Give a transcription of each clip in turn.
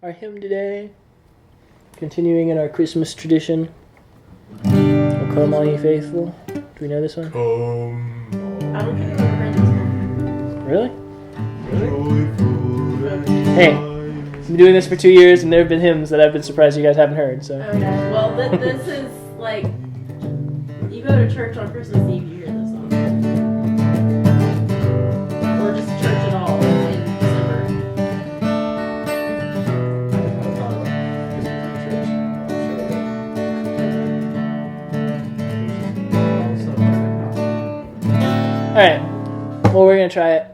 our hymn today. Continuing in our Christmas tradition. Oh, come all ye faithful. Do we know this one? I don't think I've ever heard this one. Really? Hey, I've been doing this for 2 years, and there have been hymns that I've been surprised you guys haven't heard. So. Okay. Well, this is like you go to church on Christmas Eve, you hear this song, or just church at all in December. All right. Well, we're gonna try it.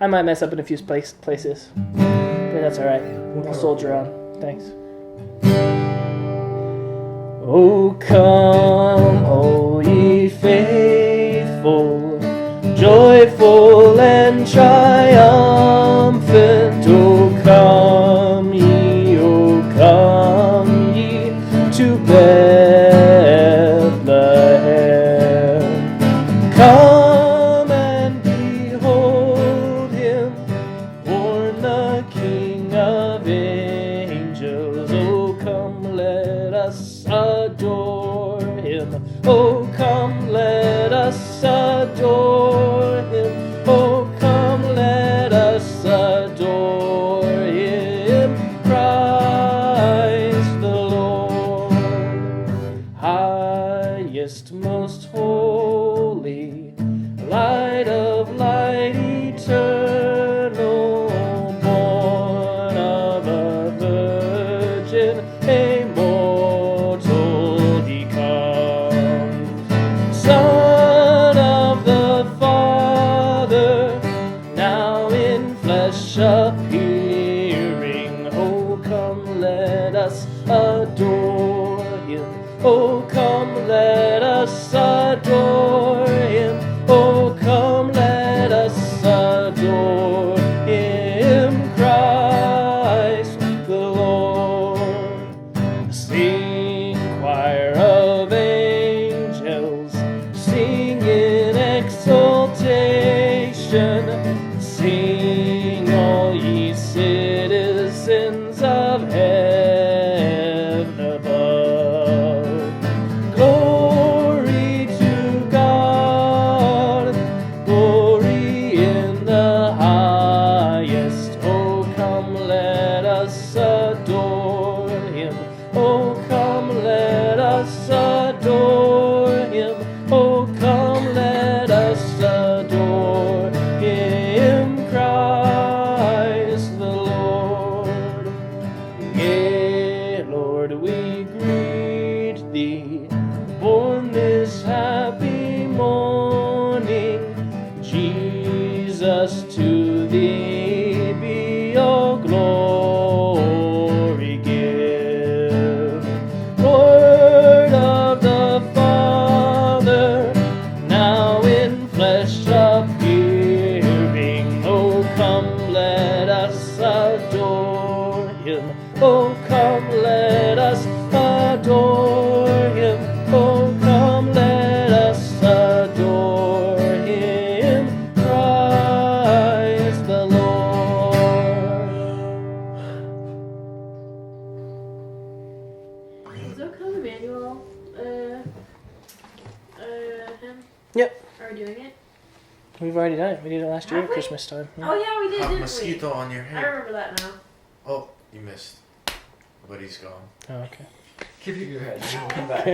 I might mess up in a few places, but that's all right. I'll soldier on. Thanks. Oh, come, O ye faithful, joyful and triumphant. O come ye to Bethlehem. Come and behold him, born the King of angels. Oh, come, let us adore him. Oh, come, let us adore him. Oh, come, let us adore him. Christ the Lord, highest, most holy, light of light eternal, born of a virgin, immortal he comes. Son of the Father, now in flesh appearing. Oh, come, let us adore him. Oh, come, let us adore him. Oh, come, let us adore him. Christ the Lord. Sing, choir of angels, sing in exultation. Sing, all ye citizens of heaven above. Glory to God, glory in the highest. Oh, come, let us adore him. Oh, come, let us adore him. Oh, come, let us adore him. Christ the Lord. Yea, Lord, we greet thee, born this happy morning. Jesus, to thee be all glory give. Lord of the Father, now in flesh appearing. Oh, come, let us adore him. Oh, come, let us adore him. Oh, come, let us adore him. Christ the Lord. Is O Come Emmanuel hymn? Yep, Are we doing it? we've already done it. We did it last year Have at we? Christmas time. Yeah. Oh yeah, we did, Have a didn't mosquito on your we? I head. remember that now. Oh, you missed. But he's gone. Oh, okay. Keep your head. Come back.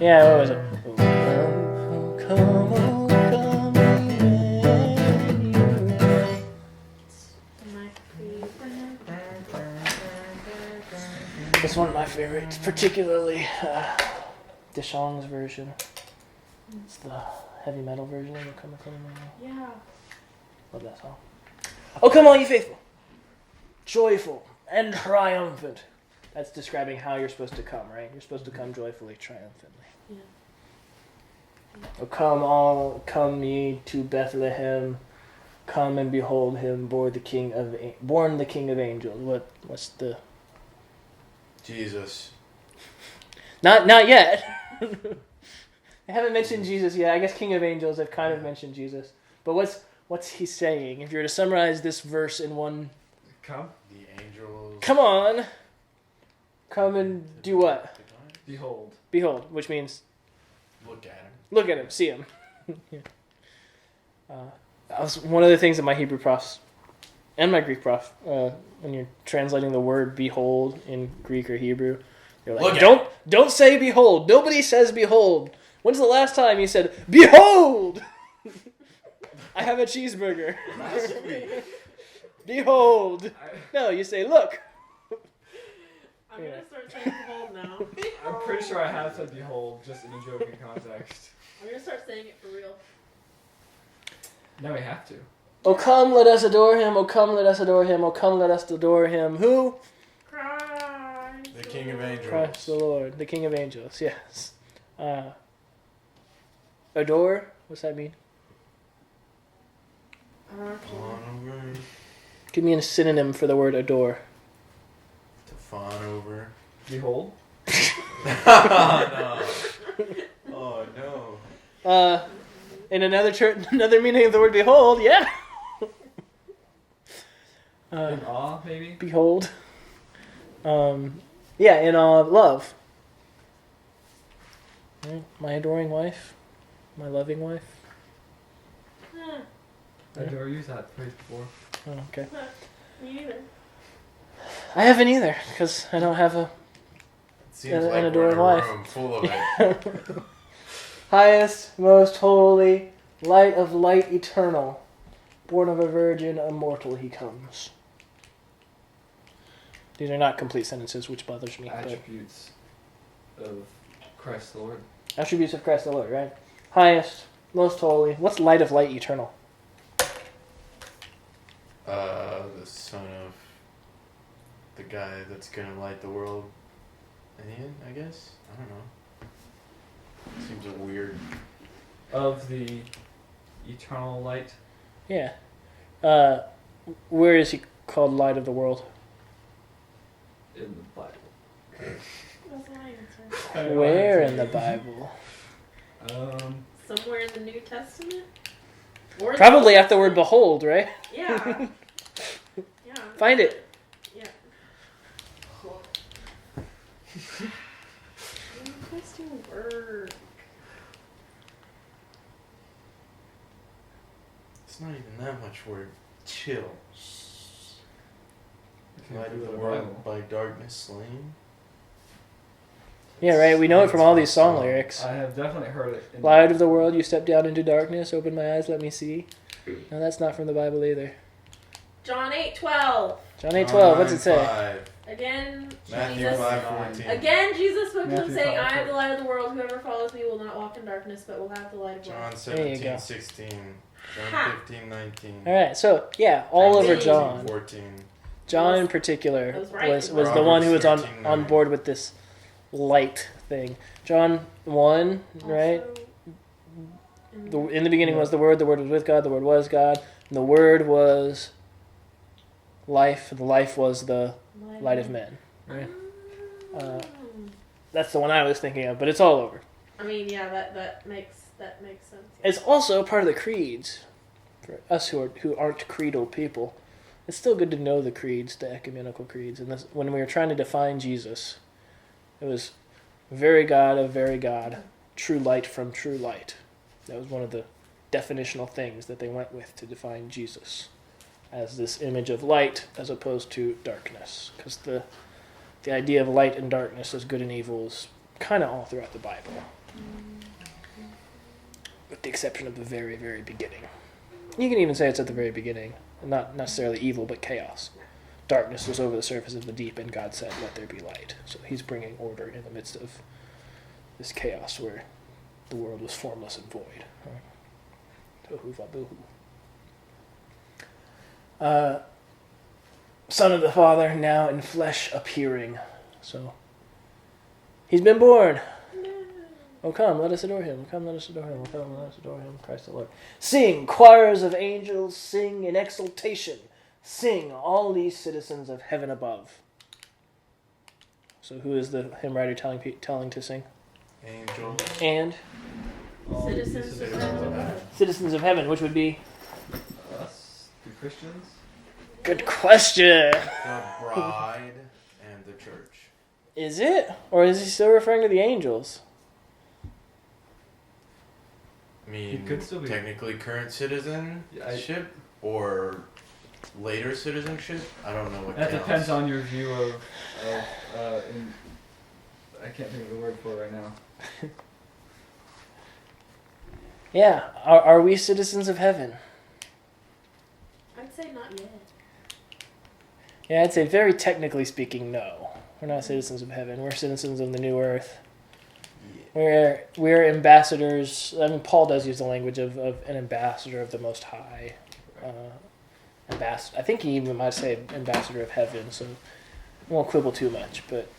Yeah, what was it? Oh, come, Emmanuel. My favorite. It's one of my favorites, particularly Deshong's version. It's the heavy metal version of O Come, Emmanuel. Yeah. Love that song. Oh, come all ye faithful, joyful and triumphant. That's describing how you're supposed to come, right? You're supposed to come joyfully, triumphantly. Yeah. Oh, come ye to Bethlehem. Come and behold him, born the King of Angels. What's the? Jesus. Not yet. They haven't mentioned Jesus yet. I guess King of Angels have kind of mentioned Jesus. But what's he saying? If you were to summarize this verse in one Come, The angels. Come on. Come and do what? behold. Behold, which means Look at him. look at him, see him. Yeah. That was one of the things that my Hebrew profs and my Greek prof, when you're translating the word behold in Greek or Hebrew, they're like, Look at don't say behold. Nobody says behold. When's the last time you said, behold? I have a cheeseburger. Last week. Behold. No, you say, look. I'm gonna start saying behold now. I'm pretty sure I have said behold, just in a joking context. I'm gonna start saying it for real. Now we have to. Oh, come, let us adore him. Oh, come, let us adore him. Oh, come, let us adore him. Who? Christ. The King of Angels. Christ the Lord, the King of Angels, yes. Adore? What's that mean? Fawn over. Give me a synonym for the word adore. To fawn over. Behold. No. Oh no. In another meaning of the word behold, yeah. In awe, maybe? Behold. Yeah, in awe of love. Right? My adoring wife. My loving wife. I've never used that phrase before. Oh, okay. Me neither. I haven't either, because I don't have a It seems An like we're in adoring a wife. room full of it. highest, most holy, light of light eternal, born of a virgin, immortal he comes. These are not complete sentences, which bothers me. But Attributes of Christ the Lord. attributes of Christ the Lord, right? Highest, most holy. What's light of light eternal? The son of the guy that's gonna light the world in the end, I guess. I don't know. Seems a weird. Of the eternal light. Yeah. Where is he called light of the world? In the Bible. That's my answer. Where in the Bible? Somewhere in the New Testament? Or the Probably Old after the word Testament? behold, right? Yeah. Yeah. Find it. Yeah. Interesting word. It's not even that much word. Chill. If you Light of do the the world Bible. by darkness slain. Yeah, right. We know it from all these song lyrics. I have definitely heard it. In Light of the world, you step down into darkness, open my eyes, let me see. No, that's not from the Bible either. John 8:12. John 8:12, what's it say? 5. Again, Matthew Jesus. 5:14. Again, Jesus spoke to them, Matthew saying, 5:14. I am the light of the world. Whoever follows me will not walk in darkness, but will have the light of John life. There you go. 17:16. Ha. John 15:19. Alright, so, yeah, all over Amazing. John. 14. John in particular I was right. was the Proverbs one who was on 13:9. board with this light thing. John 1, right? Also, In the beginning was the Word was with God, the Word was God, and the Word was life, and the life was the light of men. Right? That's the one I was thinking of, but it's all over. I mean, yeah, that makes sense. It's also part of the creeds for us who aren't creedal people. It's still good to know the creeds, the ecumenical creeds. And this, when we were trying to define Jesus, it was very God of very God, true light from true light. That was one of the definitional things that they went with to define Jesus, as this image of light as opposed to darkness. Because the idea of light and darkness as good and evil is kind of all throughout the Bible, with the exception of the very, very beginning. You can even say it's at the very beginning. Not necessarily evil, but chaos. Darkness was over the surface of the deep, and God said, let there be light. So he's bringing order in the midst of this chaos where the world was formless and void. Tohu vabohu. Son of the Father, now in flesh appearing. So he's been born. Oh, come, let us adore him. Come, let us adore him. Oh, come, let us adore him. Christ the Lord. Sing, choirs of angels, sing in exultation. Sing, all these citizens of heaven above. So who is the hymn writer telling to sing? Angel. And All Citizens these of heaven above. citizens of heaven, which would be... Us, the Christians. Good question. The bride and the church. Is it? Or is he still referring to the angels? I mean, It could still be- technically current citizenship Yeah, or later citizenship. I don't know what That counts. depends on your view of I can't think of the word for it right now. Yeah. Are we citizens of heaven? I'd say not yet. Yeah, I'd say very technically speaking, no. We're not citizens of heaven. We're citizens of the new earth. We're ambassadors. I mean, Paul does use the language of an ambassador of the Most High. Ambassador. I think he even might say ambassador of heaven. So I won't quibble too much. But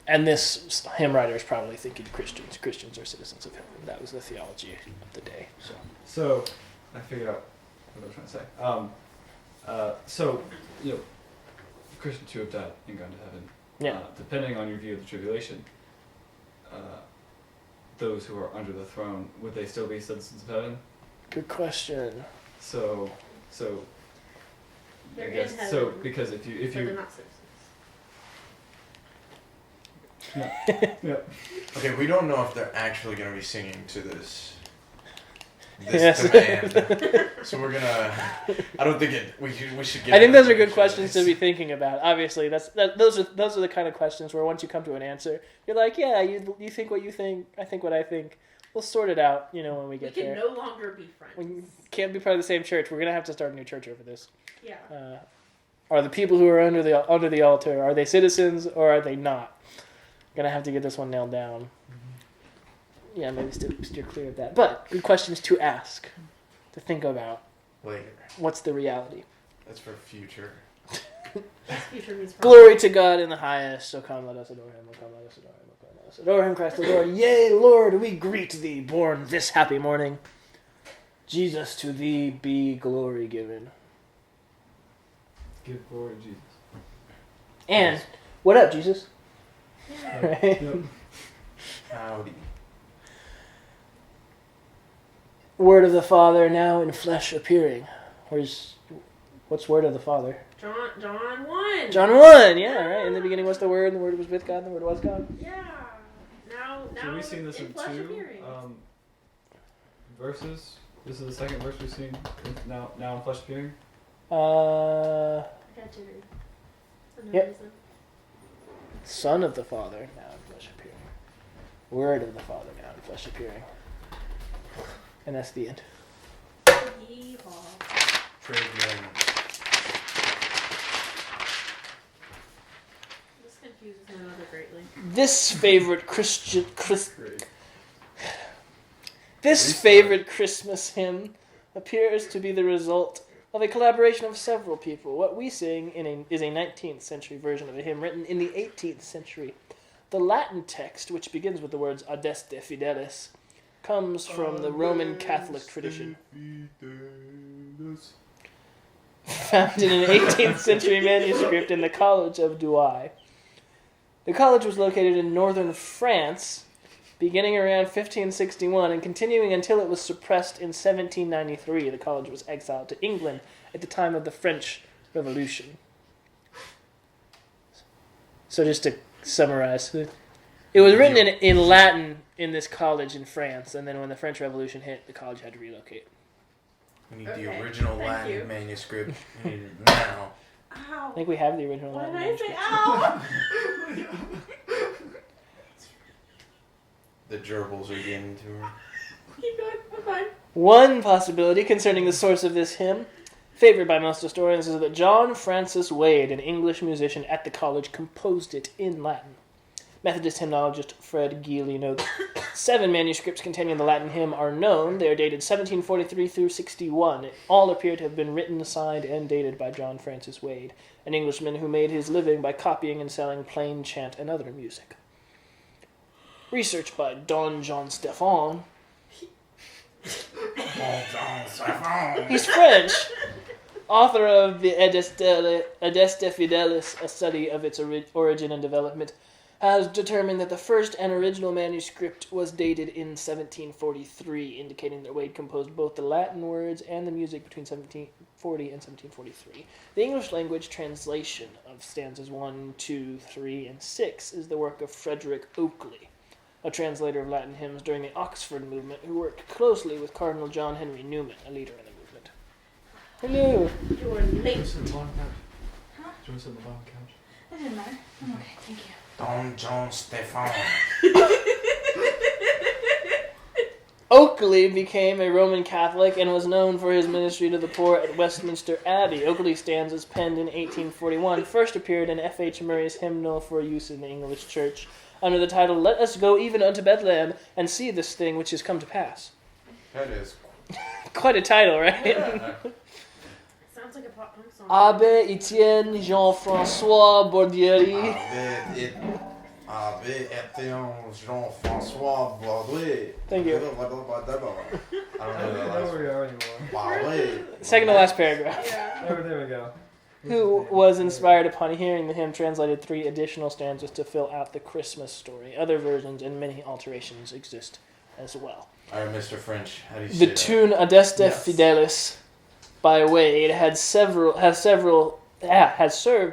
and this hymn writer is probably thinking Christians. Christians are citizens of heaven. That was the theology of the day. So I figured out what I was trying to say. So Christians who have died and gone to heaven. Yeah. Depending on your view of the tribulation, those who are under the throne, would they still be citizens of heaven? Good question. So They're I guess in heaven, so because if but you they're not citizens. yeah. Okay, we don't know if they're actually going to be singing to this Yes. demand. So we're gonna. I don't think it. We should get. I think those are good questions to be thinking about. Obviously, those are the kind of questions where once you come to an answer, you're like, yeah, you think what you think, I think what I think. We'll sort it out, when we get We can there. no longer be friends. We can't be part of the same church. We're gonna have to start a new church over this. Yeah. Are the people who are under the altar, are they citizens or are they not? Gonna have to get this one nailed down. Yeah, maybe steer clear of that. But good questions to ask, to think about. Later. What's the reality? That's for future. Future means Glory to God in the highest. So come, let us adore him. Oh, come, let us adore him. Oh, come, let us adore him, Christ the Lord. Yea, Lord, we greet thee, born this happy morning. Jesus, to thee be glory given. Give glory to Jesus. And, what up, Jesus? Yeah. Right? Yep. Howdy. Word of the Father now in flesh appearing. What's word of the Father? John 1. John 1, yeah, right. In the beginning was the Word, and the Word was with God, and the Word was God. Yeah. Now So we've seen this in flesh 2 appearing. verses. This is the second verse we've seen now in flesh appearing. Uh, I got Jerry. For no Yep. reason. Son of the Father now in flesh appearing. Word of the Father now in flesh appearing. And that's the end. Yeehaw. Trade name. This confuses my mother greatly. This favorite Great. This favorite Christmas hymn appears to be the result of a collaboration of several people. What we sing is a 19th century version of a hymn written in the 18th century. The Latin text, which begins with the words Adeste Fidelis, comes from the Roman Catholic tradition. Found in an 18th century manuscript in the College of Douai. The college was located in northern France, beginning around 1561 and continuing until it was suppressed in 1793. The college was exiled to England at the time of the French Revolution. So just to summarize, it was written in Latin in this college in France, and then when the French Revolution hit, the college had to relocate. We need Okay, the original thank Latin you. manuscript. We need it now. Ow. I think we have the original Why Latin did I say manuscript. ow? The gerbils are getting to her. Keep going. I'm fine. One possibility concerning the source of this hymn, favored by most historians, is that John Francis Wade, an English musician at the college, composed it in Latin. Methodist hymnologist Fred Geely notes, 7 manuscripts containing the Latin hymn are known. They are dated 1743 through 61. All appear to have been written, signed, and dated by John Francis Wade, an Englishman who made his living by copying and selling plain chant and other music. Research by Don John Stefan. He's French. Author of the Adeste Fidelis, a study of its origin and development, has determined that the first and original manuscript was dated in 1743, indicating that Wade composed both the Latin words and the music between 1740 and 1743. The English language translation of stanzas 1, 2, 3, and 6 is the work of Frederick Oakley, a translator of Latin hymns during the Oxford movement who worked closely with Cardinal John Henry Newman, a leader in the movement. Hello. You're late. Sit on the bottom couch. Huh? Do you want to sit on the bottom couch? That didn't matter. I'm okay, thank you. Don John Stefan. Oakley became a Roman Catholic and was known for his ministry to the poor at Westminster Abbey. Oakley's stanzas, penned in 1841, first appeared in F.H. Murray's hymnal for use in the English Church under the title, "Let us go even unto Bethlehem and see this thing which is come to pass." That is. Quite a title, right? Yeah. Sounds like a pop punk song. Abbé Etienne Jean-François Bordieri. Abbé Etienne Jean-François Bordier. Thank you. I don't know I that don't know last where we are anymore. Bordier. Second to last paragraph. Yeah. There we go. Who was inspired upon hearing the hymn, translated 3 additional stanzas to fill out the Christmas story. Other versions and many alterations exist as well. Alright, Mr. French, how do you say The that? tune Adeste Yes. Fidelis by Wade has served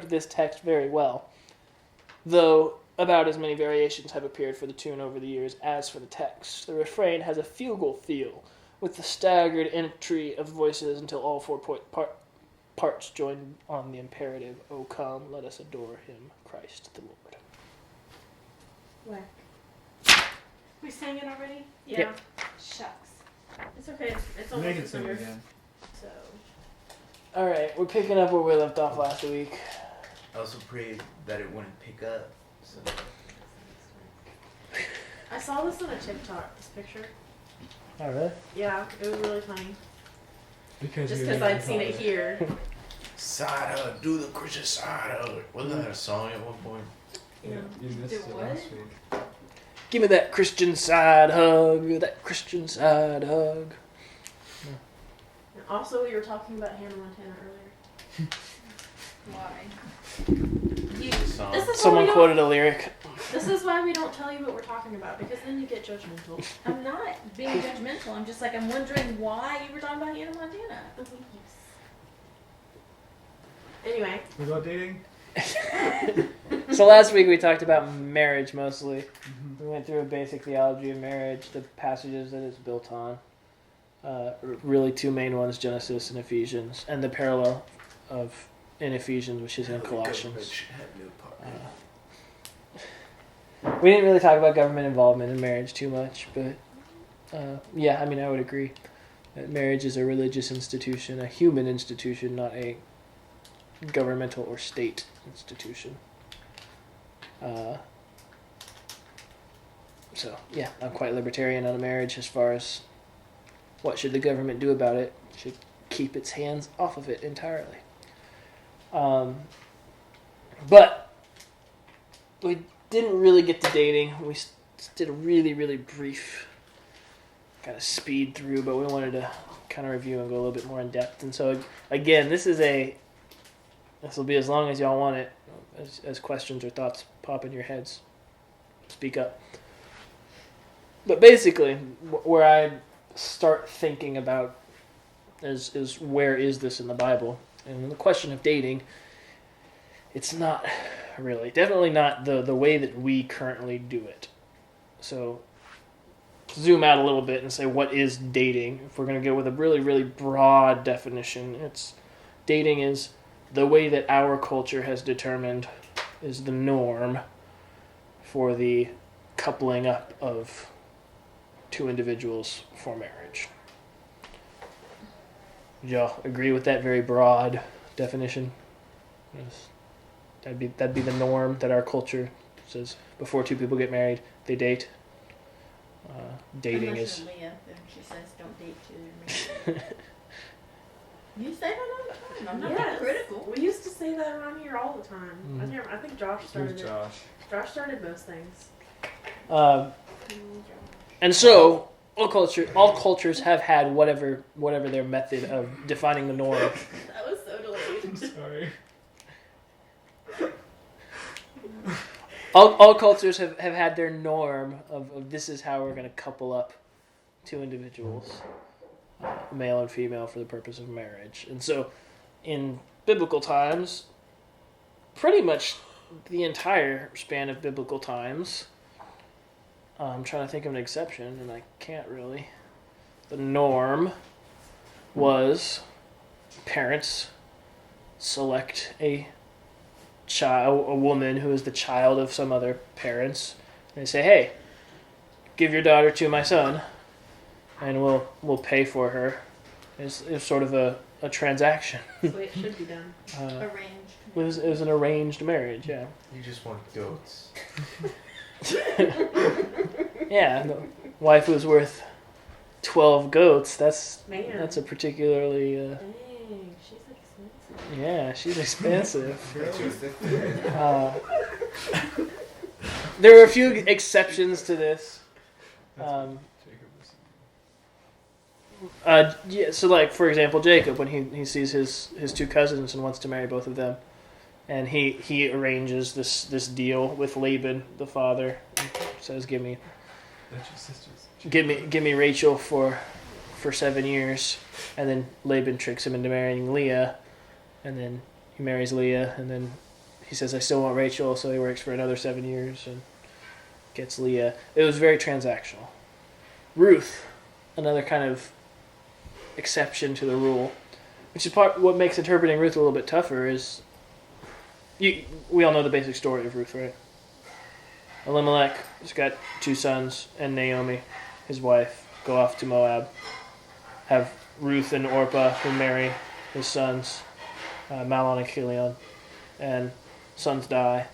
this text very well, though about as many variations have appeared for the tune over the years as for the text. The refrain has a fugal feel, with the staggered entry of voices until all 4 parts join on the imperative, "O come, let us adore him, Christ the Lord." Whack. We sang it already? Yeah. Yep. Shucks. It's okay. It's Make almost it sing December. again. So. Alright, we're picking up where we left off last week. I also prayed that it wouldn't pick up. So. I saw this on a TikTok, this picture. Oh, really? Yeah, it was really funny. Because Just you because didn't I'd seen it follow here. Side hug, do the Christian side hug. Wasn't that a song at one point? Yeah, you missed Do it what? last week. Give me that Christian side hug, that Christian side hug. And also, we were talking about Hannah Montana earlier. Why? Song. This is Someone why we quoted a lyric. This is why we don't tell you what we're talking about, because then you get judgmental. I'm not being judgmental. I'm just like, I'm wondering why you were talking about Hannah Montana. Anyway, We about dating? So last week we talked about marriage mostly. We went through a basic theology of marriage, the passages that it's built on. Really 2 main ones, Genesis and Ephesians, and the parallel of in Ephesians, which is in Colossians. We didn't really talk about government involvement in marriage too much, but yeah, I mean, I would agree that marriage is a religious institution, a human institution, not a governmental or state institution. So, yeah, I'm quite libertarian on marriage as far as what should the government do about it. It should keep its hands off of it entirely. But we didn't really get to dating. We did a really, really brief kind of speed through, but we wanted to kind of review and go a little bit more in depth. And so, again, this will be as long as y'all want it, as questions or thoughts pop in your heads. Speak up. But basically, where I start thinking about is where is this in the Bible? And the question of dating, it's not really, definitely not the way that we currently do it. So zoom out a little bit and say, what is dating? If we're going to go with a really, really broad definition, dating is the way that our culture has determined is the norm for the coupling up of 2 individuals for marriage. Would y'all agree with that very broad definition? Yes. That'd be the norm that our culture says. Before 2 people get married, they date. Dating Unless is. you're Leah, then she says don't date till you're married. You say that all the time. I'm not yes. being critical. We used to say that around here all the time. Mhm. I think Josh started Who's it. Josh? Josh started most things. And so all cultures have had whatever their method of defining the norm. That was so delayed. Sorry. all cultures have had their norm of this is how we're going to couple up two individuals, male and female, for the purpose of marriage. And so in biblical times, pretty much the entire span of biblical times, I'm trying to think of an exception, and I can't really. The norm was parents select a woman who is the child of some other parents, and they say, "Hey, give your daughter to my son, and we'll pay for her." It's sort of a transaction. That's the way it should be done. Arranged. It was an arranged marriage, yeah. You just want goats. Yeah, the wife was worth 12 goats. That's Man. a particularly Dang, she's expensive. yeah, she's expensive. Uh, There are a few exceptions to this. Yeah, so like for example, Jacob, when he sees his two cousins and wants to marry both of them, and he arranges this deal with Laban, the father, and says, "Give me Rachel for 7 years," and then Laban tricks him into marrying Leah, and then he marries Leah, and then he says, "I still want Rachel," so he works for another 7 years and gets Leah. It was very transactional. Ruth, another kind of exception to the rule, which is what makes interpreting Ruth a little bit tougher. Is we all know the basic story of Ruth, right? Elimelech has got 2 sons, and Naomi, his wife, go off to Moab. Have Ruth and Orpah, who marry his sons, Mahlon and Chilion, and sons die.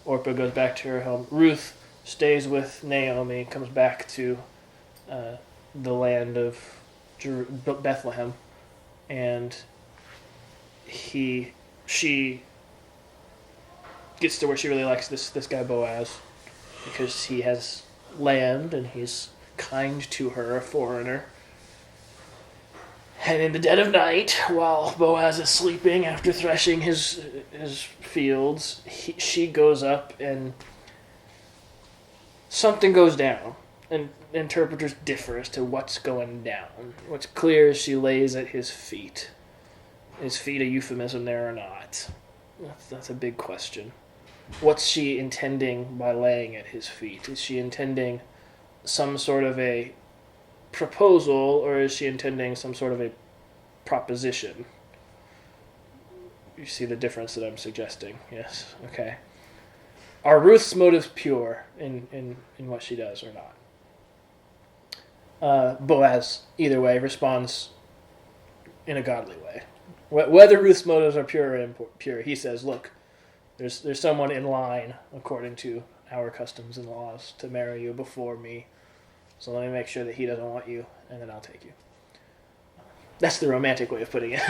Orpah goes back to her home. Ruth stays with Naomi, comes back to the land of Bethlehem, and she gets to where she really likes this guy Boaz, because he has land and he's kind to her, a foreigner. And in the dead of night, while Boaz is sleeping after threshing his fields, she goes up and something goes down. And interpreters differ as to what's going down. What's clear is she lays at his feet. Is feet a euphemism there or not? That's a big question. What's she intending by laying at his feet? Is she intending some sort of a proposal, or is she intending some sort of a proposition? You see the difference that I'm suggesting? Yes. Okay. Are Ruth's motives pure in what she does or not? Boaz, either way, responds in a godly way. Whether Ruth's motives are pure or impure, he says, "Look, there's someone in line, according to our customs and laws, to marry you before me. So let me make sure that he doesn't want you, and then I'll take you." That's the romantic way of putting it.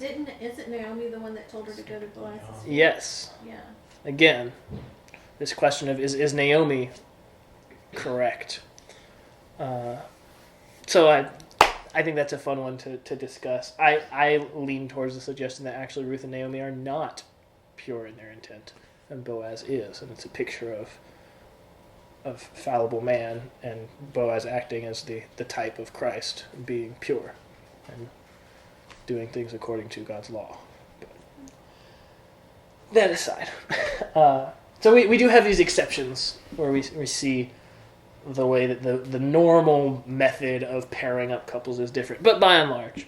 Isn't Naomi the one that told her to go to Boaz? Yes. Yeah. Again, this question of is Naomi correct? So I think that's a fun one to discuss. I lean towards the suggestion that actually Ruth and Naomi are not pure in their intent, and Boaz is, and it's a picture of fallible man, and Boaz acting as the type of Christ, being pure and doing things according to God's law. But that aside, so we do have these exceptions where we see the way that the normal method of pairing up couples is different. But by and large,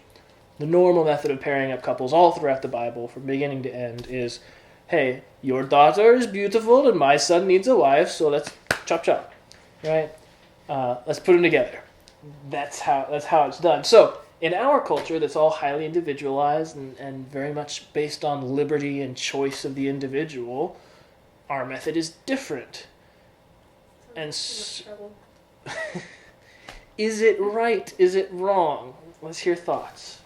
the normal method of pairing up couples all throughout the Bible, from beginning to end, is, hey, your daughter is beautiful and my son needs a wife, so let's chop chop, right? Let's put them together. That's how it's done. So in our culture, that's all highly individualized and very much based on liberty and choice of the individual. Our method is different. And is it right? Is it wrong? Let's hear thoughts.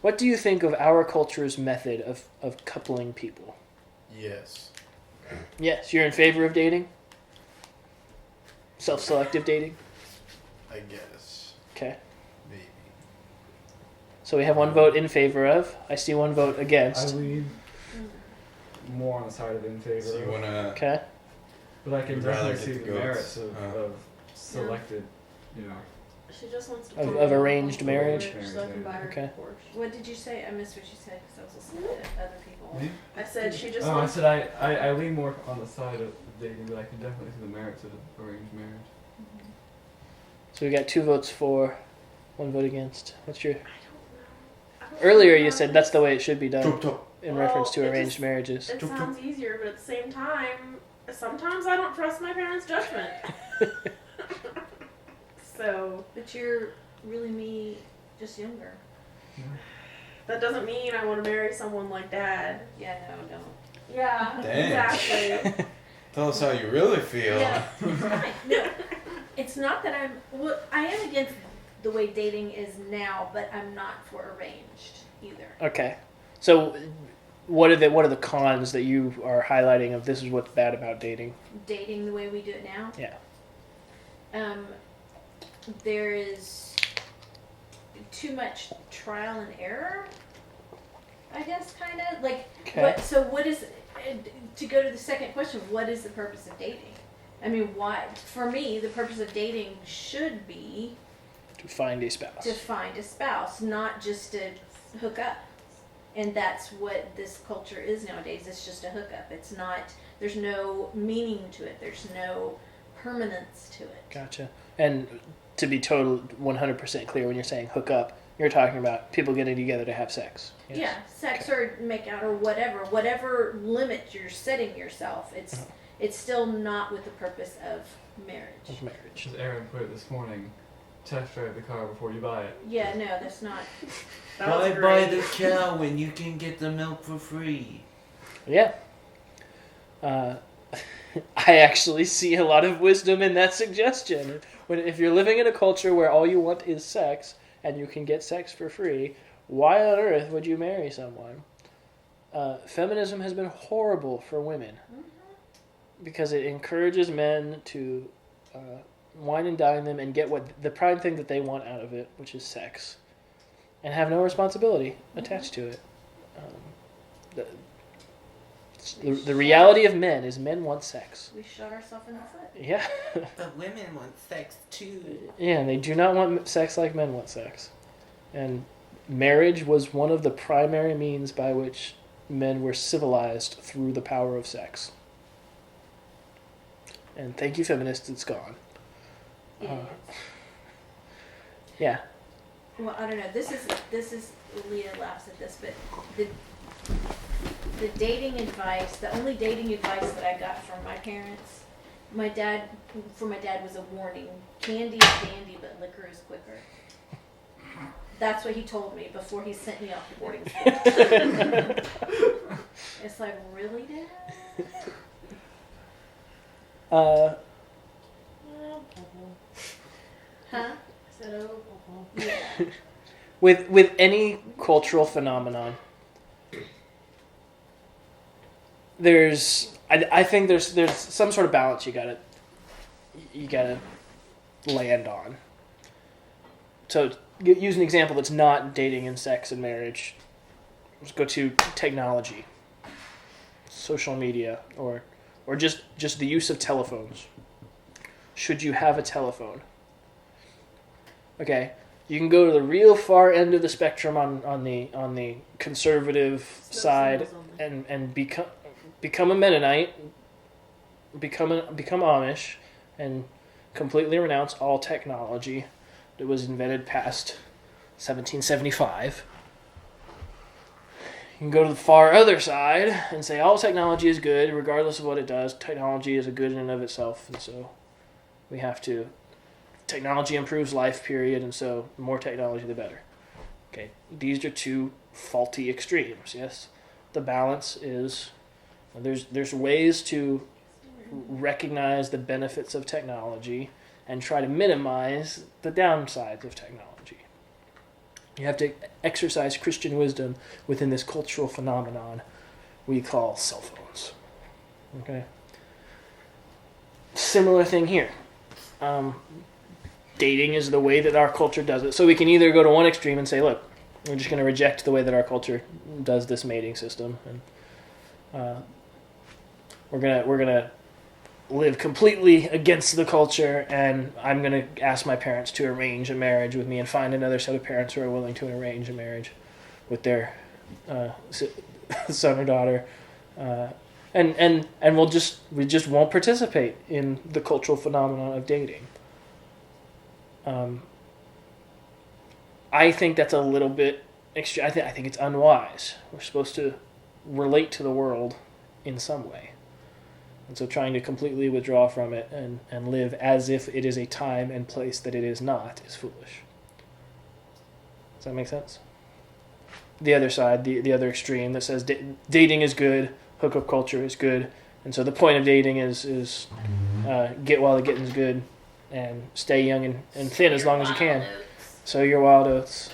What do you think of our culture's method of coupling people? Yes. Yes, you're in favor of dating? Self-selective dating? I guess. Okay. Maybe. So we have one vote in favor of. I see one vote I against. lean more on the side of in favor. So you wanna? Okay. But I can You'd rather definitely see get the the merits goats. of selected, you know. She just wants to Of- come of in arranged on marriage? porch So I can buy her Okay. a porch. What did you say? I missed what you said because I was listening to other people. Me? I said she just Oh, I wants. said I lean more on the side of dating, but I can definitely see the merits of arranged marriage. So we got 2 votes for, 1 vote against. What's your... I don't know. Earlier you said that's the way it should be done Chop, chop. in Well, reference to it arranged just- marriages. It sounds easier, but at the same time, sometimes I don't trust my parents' judgment. So But you're really me, just younger. that doesn't mean I want to marry someone like Dad. Yeah, no, don't. Yeah, Dang. exactly. Tell us how you really feel. Yeah, it's fine. No, it's not that I'm. Well, I am against the way dating is now, but I'm not for arranged either. Okay. So what are the cons that you are highlighting of this is what's bad about dating? Dating the way we do it now. Yeah. There is too much trial and error. I guess kind of like. Okay. What is to go to the second question? What is the purpose of dating? I mean, why? For me, the purpose of dating should be To find a spouse. to find a spouse, not just to hook up. And that's what this culture is nowadays. It's just a hookup. It's not. There's no meaning to it. There's no permanence to it. Gotcha. And to be total 100% clear, when you're saying hook up, you're talking about people getting together to have sex. Yes. Yeah, sex or make out or whatever limit you're setting yourself. It's still not with the purpose of marriage. Of marriage. As Aaron put it this morning, test drive the car before you buy it. Yeah, no, that's not. That was Why buy great. the cow when you can get the milk for free? Yeah. I actually see a lot of wisdom in that suggestion. If you're living in a culture where all you want is sex and you can get sex for free, why on earth would you marry someone? Feminism has been horrible for women because it encourages men to wine and dine them and get what the prime thing that they want out of it, which is sex, and have no responsibility attached to it. The reality of men is men want sex. We shot ourselves in the foot. Yeah. But women want sex too. Yeah, and they do not want sex like men want sex. And marriage was one of the primary means by which men were civilized through the power of sex. And thank you, feminists, it's gone. Yeah. Yeah. Well, I don't know. This is Leah laughs at this, but the dating advice, the only dating advice that I got from my parents, my dad was a warning: candy is dandy, but liquor is quicker. That's what he told me before he sent me off to boarding school. It's like, really, Dad? Huh? Yeah. With any cultural phenomenon, I think there's some sort of balance you gotta land on. So use an example that's not dating and sex and marriage. Let's go to technology, social media, or just the use of telephones. Should you have a telephone? Okay, you can go to the real far end of the spectrum on the conservative side and become a Mennonite, become Amish, and completely renounce all technology that was invented past 1775. You can go to the far other side and say all technology is good, regardless of what it does. Technology is a good in and of itself, and so we have to. Technology improves life, period, and so the more technology, the better. Okay, these are two faulty extremes. Yes, the balance is there's ways to recognize the benefits of technology and try to minimize the downsides of technology. You have to exercise Christian wisdom within this cultural phenomenon we call cell phones. Okay. Similar thing here. Dating is the way that our culture does it. So we can either go to one extreme and say, look, We're just going to reject the way that our culture does this mating system, and we're gonna live completely against the culture. And I'm gonna ask my parents to arrange a marriage with me, and find another set of parents who are willing to arrange a marriage with their son or daughter, and we just won't participate in the cultural phenomenon of dating. I think that's a little bit extreme. I think it's unwise. We're supposed to relate to the world in some way. And so trying to completely withdraw from it and live as if it is a time and place that it is not is foolish. Does that make sense? The other side, the other extreme that says dating is good, hookup culture is good, and so the point of dating is get while the getting's good, and stay young and thin as long as you can. Sow your wild oats.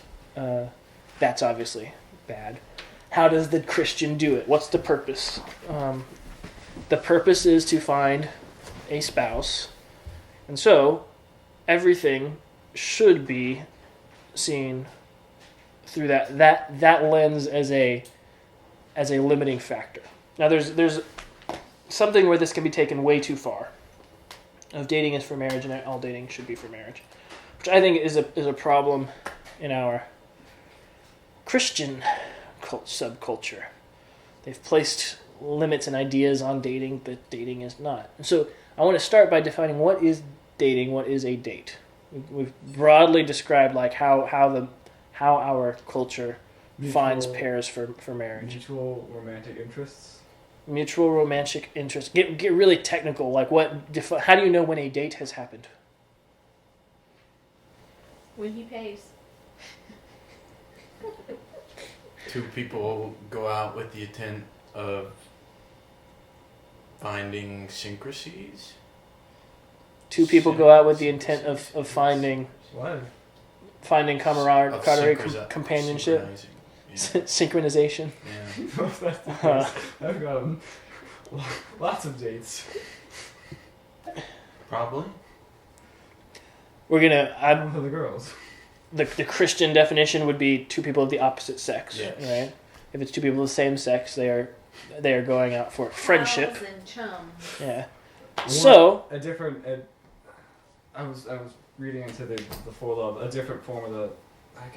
That's obviously bad. How does the Christian do it? What's the purpose? The purpose is to find a spouse, and so everything should be seen through that lens as a limiting factor. Now there's something where this can be taken way too far. Of dating is for marriage and all dating should be for marriage, which I think is a problem in our Christian subculture. They've placed limits and ideas on dating that dating is not. And so I want to start by defining what is dating, what is a date. We've broadly described like how our culture finds pairs for marriage. Mutual romantic interests. Mutual romantic interest. Get really technical. Like how do you know when a date has happened? When he pays. Two people go out with the intent of finding syncrasies. Two people go out with the intent of finding What? camaraderie, companionship, Synchronizing, synchronization. Yeah. I've got lots of dates. Probably. We're gonna. One for the girls. The Christian definition would be two people of the opposite sex, Yes. right? If it's two people of the same sex, they are going out for friendship. Pals and chums. Yeah. So a different. I was reading into the four love, a different form of the.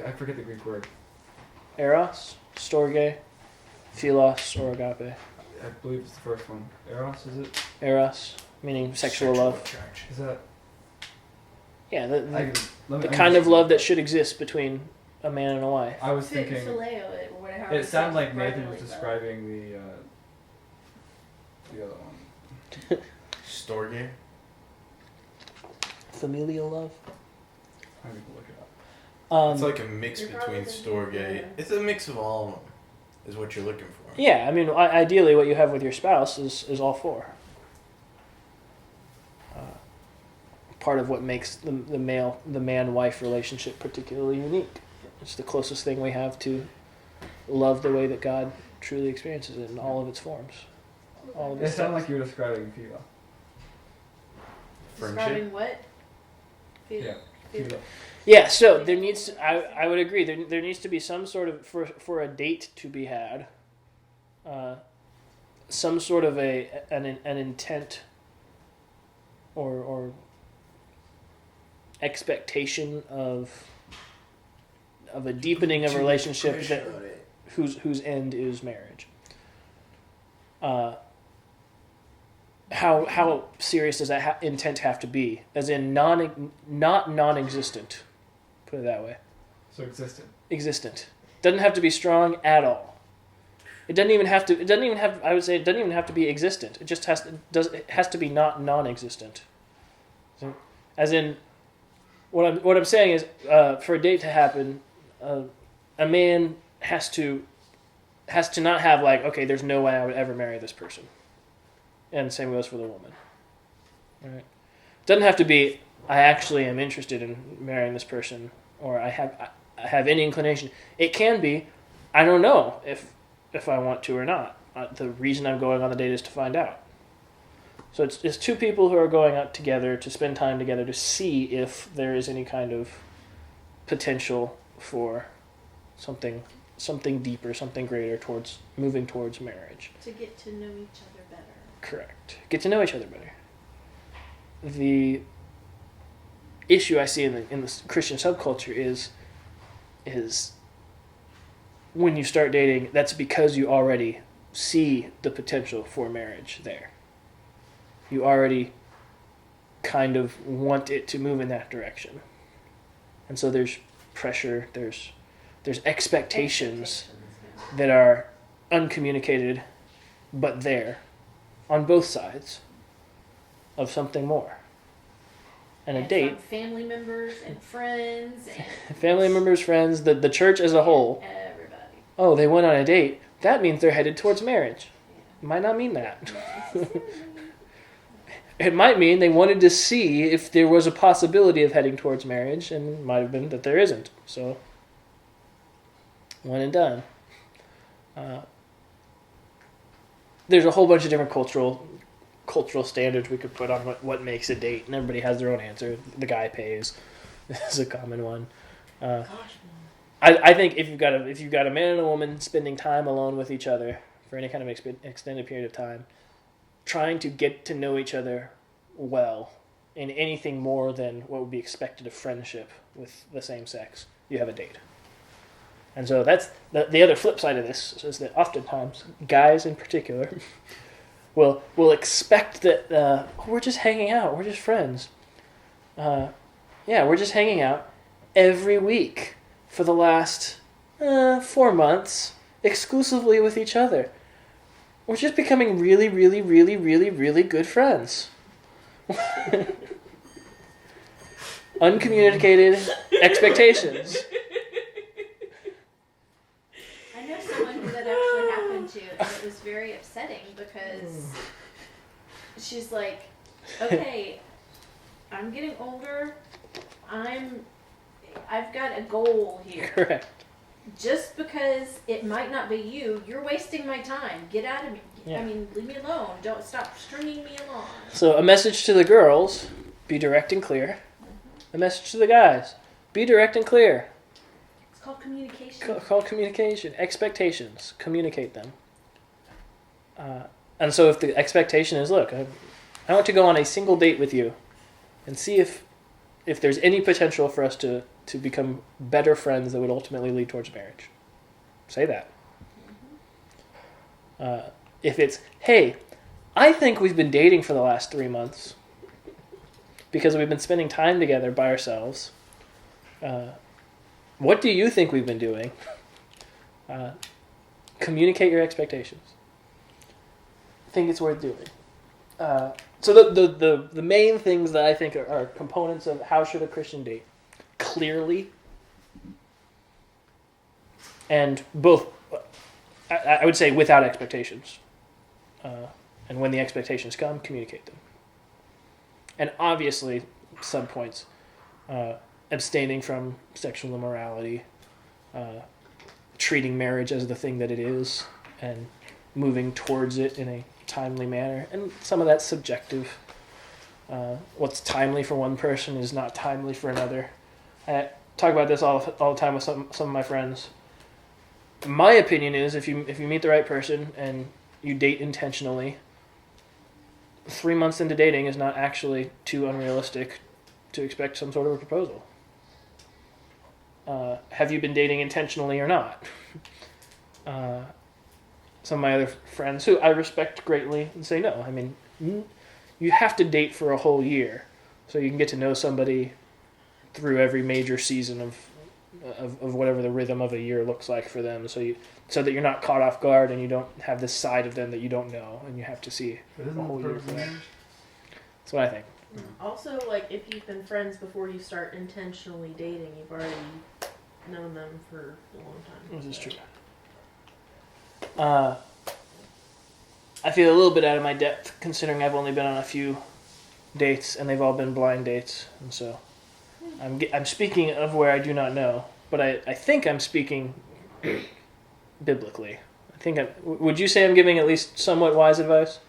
I forget the Greek word. eros, storge, philos, or agape. I believe it's the first one. Eros, is it? Eros, meaning sexual love. attraction. Is that? Yeah, the I kind of love that should exist between a man and a wife. I was thinking. Phileo, or whatever. It sounded like Nathan Nathan was describing the other one. Storge. Familial love. I need to look it up. It's like a mix You're between probably Storge. thinking, It's a mix of all of them, is what you're looking for. Yeah, I mean, ideally, what you have with your spouse is all four. Part of what makes the man-wife relationship particularly unique. It's the closest thing we have to love the way that God truly experiences it in all of its forms. All of It its sounded stuff. like you were describing Philo. Friendship. Describing what? Yeah. Philo. Yeah, so there needs to, I would agree there needs to be some sort of for a date to be had, some sort of an intent or expectation of a deepening of a relationship that whose end is marriage. How serious does that intent have to be? As in not non-existent. Put it that way. So existent. Existent. Doesn't have to be strong at all. It doesn't even have to. It doesn't even have. I would say it doesn't even have to be existent. It just it has to be not non-existent. So, as in, what I'm saying is, for a date to happen, a man has to not have like, okay, there's no way I would ever marry this person, and the same goes for the woman. All right. Doesn't have to be, I actually am interested in marrying this person, or I have any inclination. It can be, I don't know if I want to or not. The reason I'm going on the date is to find out. So it's two people who are going out together to spend time together to see if there is any kind of potential for something deeper, something greater towards moving towards marriage. To get to know each other better. Correct. Get to know each other better. The issue I see in the Christian subculture is when you start dating, that's because you already see the potential for marriage there. You already kind of want it to move in that direction. And so there's pressure, there's expectations that are uncommunicated but there on both sides of something more. And a date, from family members and friends and family members, friends, the church as a whole. everybody. Oh, they went on a date. That means they're headed towards marriage. Might not mean that. It might mean they wanted to see if there was a possibility of heading towards marriage, and it might have been that there isn't. So, one and done. There's a whole bunch of different cultural standards we could put on what makes a date, and everybody has their own answer. The guy pays. This is a common one. I think if you've got a man and a woman spending time alone with each other for any kind of extended period of time, trying to get to know each other well in anything more than what would be expected of friendship with the same sex, you have a date. And so that's the other flip side of this, is that oftentimes guys in particular will expect that we're just hanging out, we're just friends. We're just hanging out every week for the last 4 months exclusively with each other. We're just becoming really, really, really, really, really good friends. Uncommunicated expectations. I know someone who that actually happened to, and it was very upsetting because she's like, okay, I'm getting older. I've got a goal here. Correct. Just because it might not be you, you're wasting my time. Get out of me. Yeah. I mean, leave me alone. Don't stop stringing me along. So a message to the girls, be direct and clear. A message to the guys, be direct and clear. It's called communication. Called communication. Expectations. Communicate them. And so if the expectation is, look, I want to go on a single date with you and see if there's any potential for us to become better friends that would ultimately lead towards marriage. Say that. If it's, hey, I think we've been dating for the last 3 months because we've been spending time together by ourselves. What do you think we've been doing? Communicate your expectations. I think it's worth doing. So the main things that I think are components of how should a Christian date? Clearly, and both, I would say without expectations. And when the expectations come, communicate them. And obviously, subpoints, abstaining from sexual immorality, treating marriage as the thing that it is, and moving towards it in a timely manner. And some of that's subjective. What's timely for one person is not timely for another. I talk about this all the time with some of my friends. My opinion is if you meet the right person and you date intentionally, 3 months into dating is not actually too unrealistic to expect some sort of a proposal. Have you been dating intentionally or not? Some of my other friends who I respect greatly and say no. I mean, you have to date for a whole year so you can get to know somebody through every major season of whatever the rhythm of a year looks like for them, so that you're not caught off guard and you don't have this side of them that you don't know, and you have to see a whole year for that. That's what I think. Also, like, if you've been friends before you start intentionally dating, you've already known them for a long time. This is true. I feel a little bit out of my depth considering I've only been on a few dates and they've all been blind dates, and so I'm speaking of where I do not know, but I think I'm speaking biblically. Would you say I'm giving at least somewhat wise advice?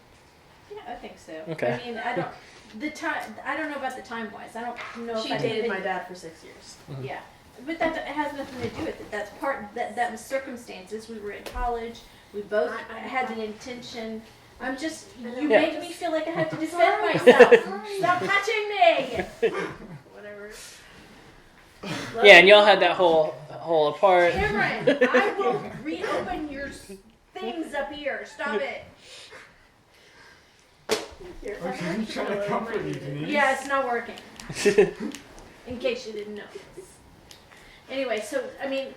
Yeah, I think so. Okay. I mean, I don't know about the time wise. I don't know. She dated my dad for 6 years. Yeah. But that has nothing to do with it. That's that was circumstances. We were in college. We both had the intention. I'm just, you Yeah. made me feel like I had to defend myself. Stop touching me! Whatever. Yeah, and y'all had that whole apart. Cameron, I will reopen your things up here. Stop it. Here, Okay, I'm trying to comfort you, Denise. Yeah, it's not working. In case you didn't know. Anyway, so, I mean,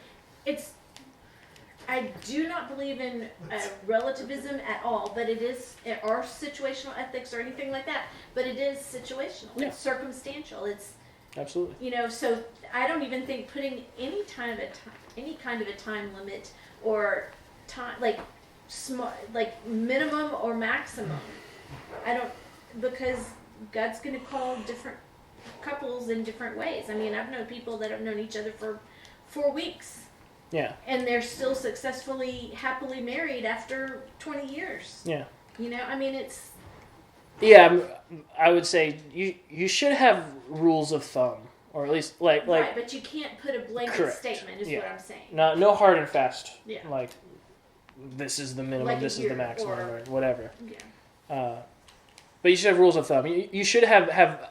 I do not believe in relativism at all, but it is, or situational ethics or anything like that, but it is situational. Yeah. It's circumstantial. It's, Absolutely. so I don't even think putting any kind of a time limit or time, like minimum or maximum. I don't, because God's going to call different couples in different ways. I mean, I've known people that have known each other for 4 weeks. Yeah. And they're still happily married after 20 years. Yeah. I mean, it's... Yeah, I would say you should have rules of thumb, or at least like right, but you can't put a blanket correct. statement, is what I'm saying. no hard and fast. Yeah. Like this is the minimum, Like this is the maximum, or whatever. Yeah. But you should have rules of thumb. You should have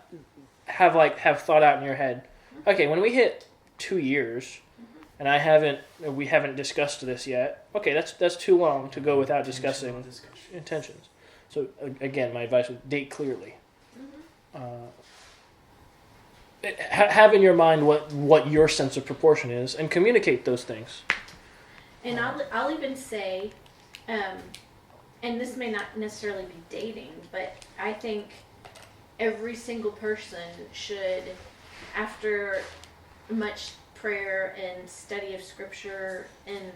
thought out in your head. Okay, when we hit 2 years, and we haven't discussed this yet. Okay, that's too long to go without discussing intentions. So again, my advice would date clearly. Have in your mind what your sense of proportion is, and communicate those things. And I'll even say, and this may not necessarily be dating, but I think every single person should, after much prayer and study of scripture and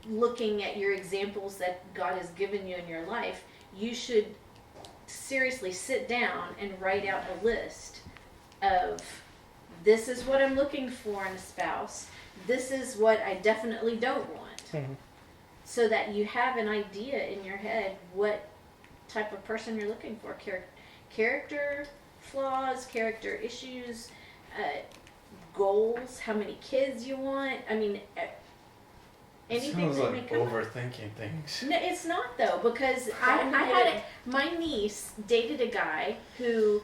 looking at your examples that God has given you in your life, you should seriously sit down and write out a list of, this is what I'm looking for in a spouse, this is what I definitely don't want. Mm-hmm. So that you have an idea in your head what type of person you're looking for. Character flaws, character issues, goals, how many kids you want. I mean, anything Sounds that may like come up. overthinking things. No, it's not though, because my niece dated a guy who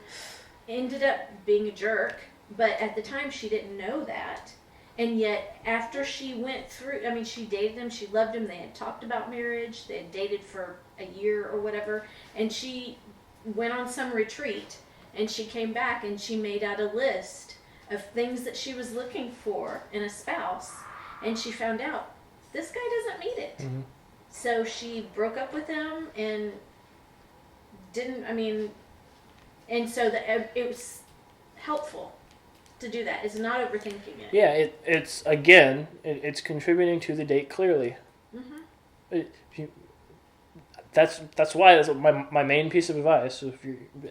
ended up being a jerk, but at the time she didn't know that. And yet, after she went through, I mean, she dated him, she loved him, they had talked about marriage, they had dated for a year or whatever, and she went on some retreat, and she came back and she made out a list of things that she was looking for in a spouse, and she found out, this guy doesn't meet it. Mm-hmm. So she broke up with him and and so it was helpful to do that. It's not overthinking it. Yeah, it's contributing to the date clearly. Mm-hmm. That's why that's my main piece of advice. So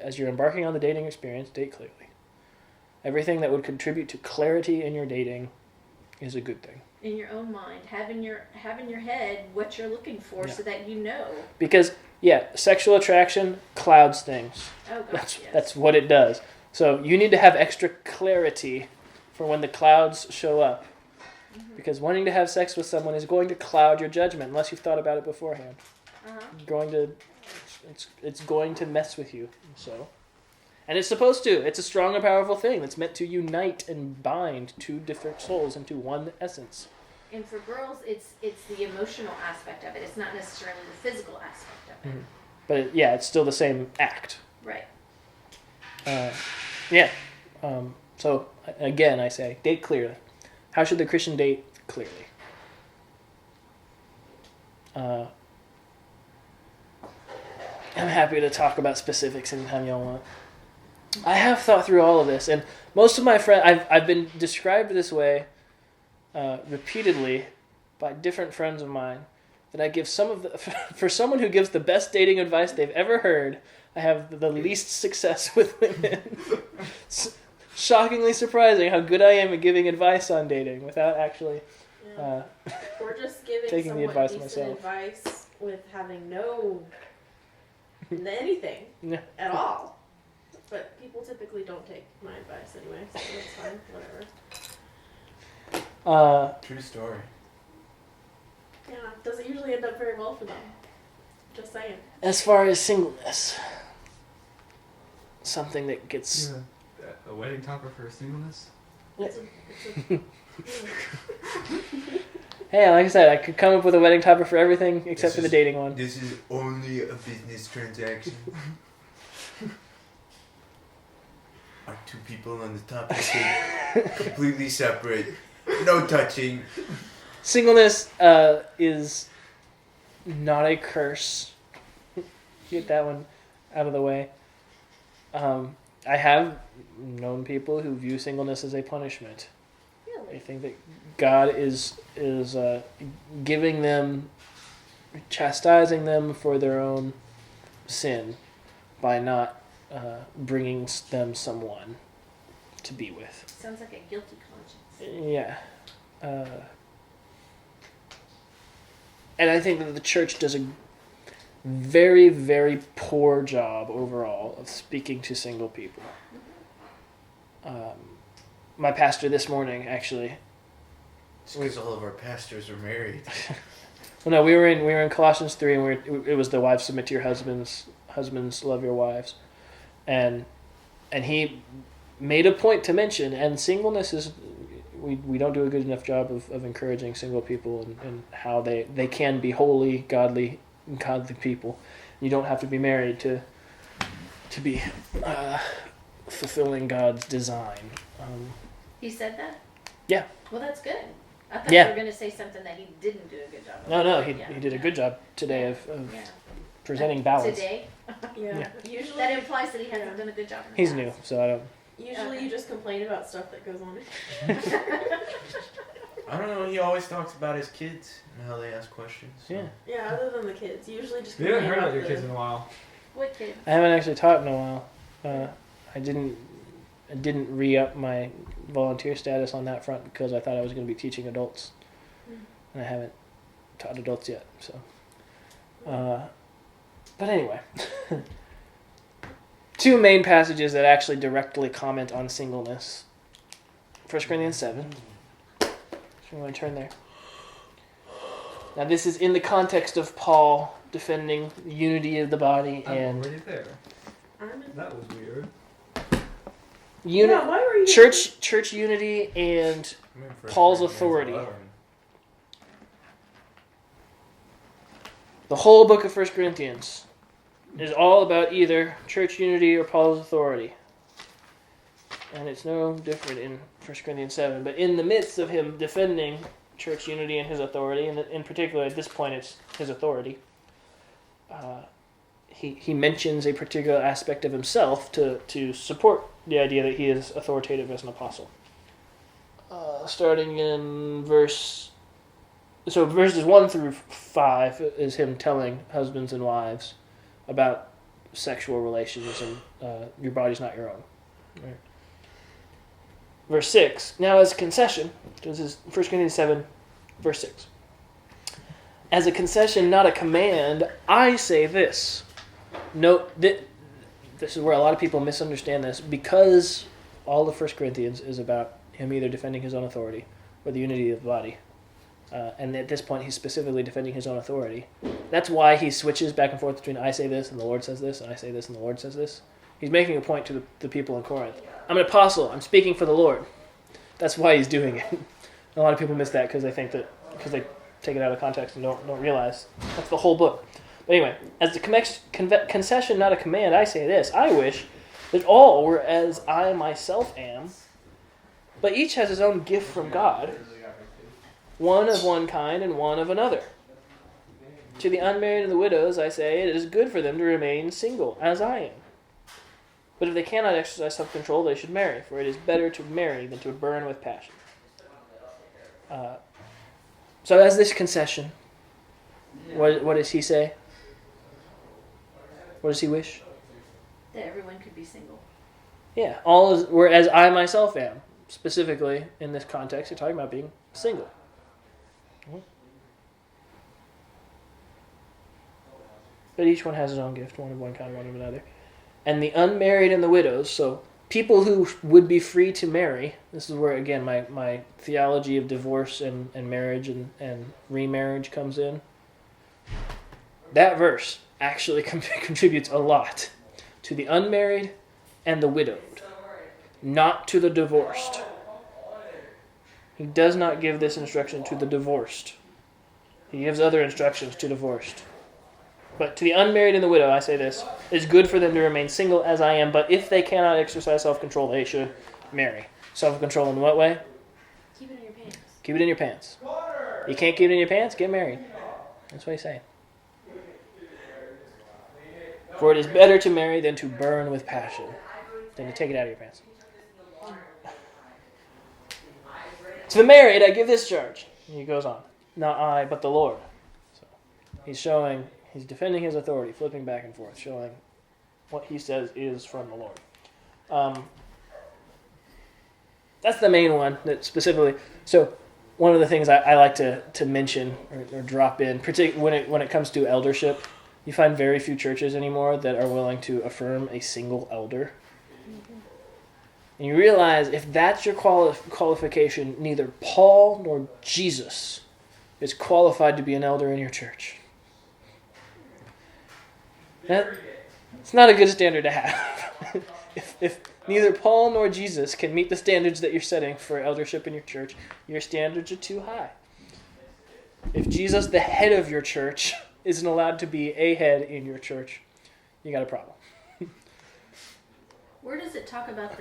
as you're embarking on the dating experience, date clearly. Everything that would contribute to clarity in your dating is a good thing. In your own mind, have in your head what you're looking for, so that you know. Because sexual attraction clouds things. Oh gosh, That's what it does. So you need to have extra clarity for when the clouds show up. Mm-hmm. Because wanting to have sex with someone is going to cloud your judgment unless you've thought about it beforehand. It's going to mess with you. So, and it's supposed to. It's a strong and powerful thing that's meant to unite and bind two different souls into one essence. And for girls, it's the emotional aspect of it. It's not necessarily the physical aspect of it. Mm-hmm. But it's still the same act. Right. So again, I say date clearly. How should the Christian date clearly? I'm happy to talk about specifics anytime y'all want. I have thought through all of this, and most of my friends, I've been described this way repeatedly by different friends of mine, that I give for someone who gives the best dating advice they've ever heard, I have the least success with women. It's shockingly surprising how good I am at giving advice on dating without actually Or just giving taking the someone advice decent myself. advice with having no anything Yeah. at all. But people typically don't take my advice anyway, so it's fine. Whatever. True story. Yeah, doesn't usually end up very well for them. Just saying. As far as singleness, something that gets... A wedding topper for singleness? It's a Hey, like I said, I could come up with a wedding topper for everything except for the dating one. This is only a business transaction. Our two people on the top of the cake, completely separate, no touching. Singleness is not a curse. Get that one out of the way. I have known people who view singleness as a punishment. They think that God is giving them, chastising them for their own sin by not bringing them someone to be with. Sounds like a guilty conscience. Yeah. And I think that the church does a very, very poor job overall of speaking to single people. My pastor this morning, actually. It's because all of our pastors are married. Well, no, we were in Colossians 3, and it was the wives submit to your husbands, husbands love your wives, and he made a point to mention, and singleness is, we don't do a good enough job of encouraging single people and how they can be holy, godly people. You don't have to be married to be fulfilling God's design. He said that? Yeah. Well, that's good. I thought Yeah. you were going to say something that he didn't do a good job of. No, he Yeah. did a good job today of Yeah. presenting balance. Today? yeah. Usually, That implies that he hasn't done a good job in the He's past. new, so I don't... usually Okay. you just complain about stuff that goes on. I don't know, he always talks about his kids and how they ask questions. So. Yeah. Yeah, other than the kids, usually just We haven't complain heard about your the- kids in a while. What kid? I haven't actually taught in a while. I didn't re-up my volunteer status on that front because I thought I was going to be teaching adults, and I haven't taught adults yet. So, but anyway, two main passages that actually directly comment on singleness. 1 Corinthians 7. So we want to turn there. Now this is in the context of Paul defending the unity of the body I'm and already there. I'm in- That was weird. Yeah, why were you? church unity and I'm in First Paul's Corinthians authority. 11. the whole book of 1 Corinthians is all about either church unity or Paul's authority. And it's no different in 1 Corinthians 7. But in the midst of him defending church unity and his authority, and in particular at this point it's his authority, he mentions a particular aspect of himself to support the idea that he is authoritative as an apostle. Starting in verses 1 through 5 is him telling husbands and wives about sexual relations and your body's not your own. Right? Verse 6, now as a concession, this is 1 Corinthians 7, verse 6. As a concession, not a command, I say this. Note that this is where a lot of people misunderstand this, because all of 1 Corinthians is about him either defending his own authority or the unity of the body. And at this point, he's specifically defending his own authority. That's why he switches back and forth between I say this and the Lord says this, and I say this and the Lord says this. He's making a point to the people in Corinth. I'm an apostle. I'm speaking for the Lord. That's why he's doing it. A lot of people miss that because they think that because they take it out of context and don't realize that's the whole book. But anyway, as the concession, not a command, I say this: I wish that all were as I myself am, but each has his own gift from God, one of one kind and one of another. To the unmarried and the widows, I say, it is good for them to remain single, as I am. But if they cannot exercise self-control, they should marry, for it is better to marry than to burn with passion. So as this concession, what does he say? What does he wish? That everyone could be single. Yeah, all is whereas I myself am. Specifically, in this context, you're talking about being single. But each one has his own gift, one of one kind, one of another. and the unmarried and the widows, so people who would be free to marry. This is where, again, my theology of divorce and marriage and remarriage comes in. That verse actually contributes a lot to the unmarried and the widowed, not to the divorced. He does not give this instruction to the divorced. He gives other instructions to divorced. But to the unmarried and the widow, I say this: it's good for them to remain single as I am, but if they cannot exercise self-control, they should marry. Self-control in what way? Keep it in your pants. Keep it in your pants. You can't keep it in your pants? Get married. That's what he's saying. For it is better to marry than to burn with passion, than to take it out of your pants. To the married, I give this charge. And he goes on. Not I, but the Lord. So he's defending his authority, flipping back and forth, showing what he says is from the Lord. That's the main one that specifically. So one of the things I like to mention or drop in, particularly when it comes to eldership, you find very few churches anymore that are willing to affirm a single elder. And you realize if that's your qualification, neither Paul nor Jesus is qualified to be an elder in your church. It's not a good standard to have. if neither Paul nor Jesus can meet the standards that you're setting for eldership in your church, your standards are too high. If Jesus, the head of your church, isn't allowed to be a head in your church, you got a problem. Where does it talk about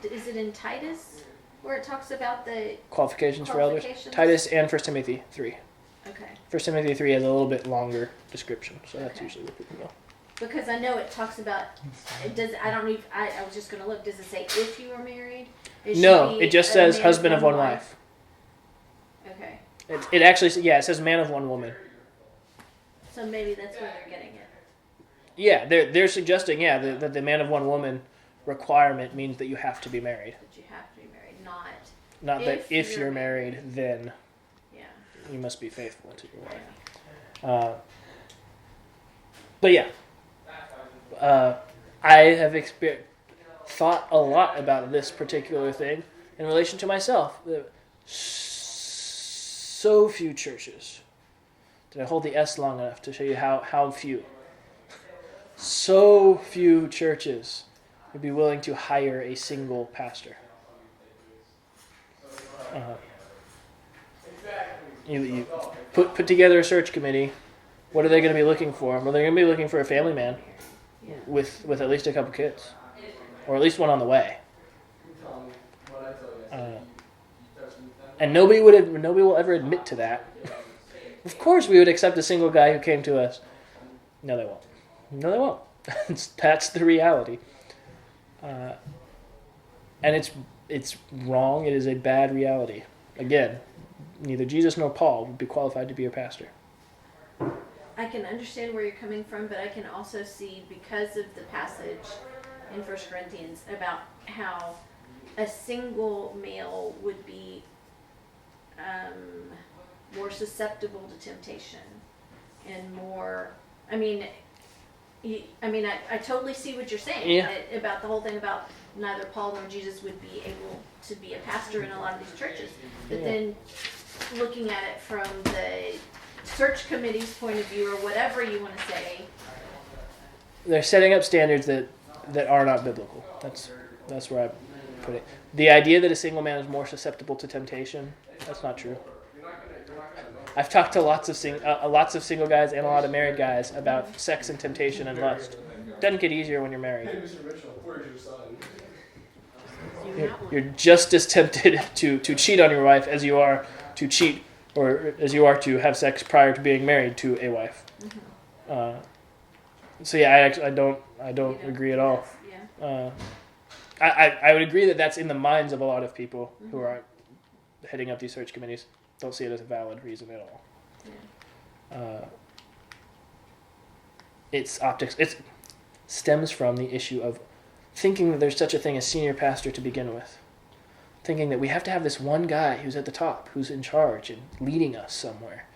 is it in Titus where it talks about the Qualifications for elders? Titus and 1 Timothy 3. Okay. 1 Timothy 3 has a little bit longer description, so that's usually where people go. Because I know it talks about, I was just going to look, does it say if you are married? No, it just says husband of one wife. Okay. It actually, it says man of one woman. So maybe that's where they're getting it. Yeah, they're suggesting, that the man of one woman requirement means that you have to be married. That you have to be married, not that if you're married, then yeah, you must be faithful to your wife. But I have thought a lot about this particular thing in relation to myself. So few churches. Did I hold the S long enough to show you how few? So few churches would be willing to hire a single pastor. You put together a search committee. What are they going to be looking for? Well, they're going to be looking for a family man with at least a couple kids, or at least one on the way. And nobody will ever admit to that. Of course, we would accept a single guy who came to us. No, they won't. That's the reality. And it's wrong. It is a bad reality. Again, neither Jesus nor Paul would be qualified to be your pastor. I can understand where you're coming from, but I can also see, because of the passage in 1 Corinthians about how a single male would be more susceptible to temptation and more. I totally see what you're saying about the whole thing about neither Paul nor Jesus would be able to be a pastor in a lot of these churches. But then looking at it from the search committee's point of view, or whatever you want to say, they're setting up standards that are not biblical. That's where I put it. The idea that a single man is more susceptible to temptation, that's not true. I've talked to lots of single guys and a lot of married guys about sex and temptation and lust. It doesn't get easier when you're married. You're just as tempted to cheat on your wife as you are to cheat, or as you are to have sex prior to being married to a wife. I don't agree at all. I would agree that that's in the minds of a lot of people who are heading up these search committees. Don't see it as a valid reason at all. It's optics. It stems from the issue of thinking that there's such a thing as senior pastor to begin with. Thinking that we have to have this one guy who's at the top, who's in charge and leading us somewhere.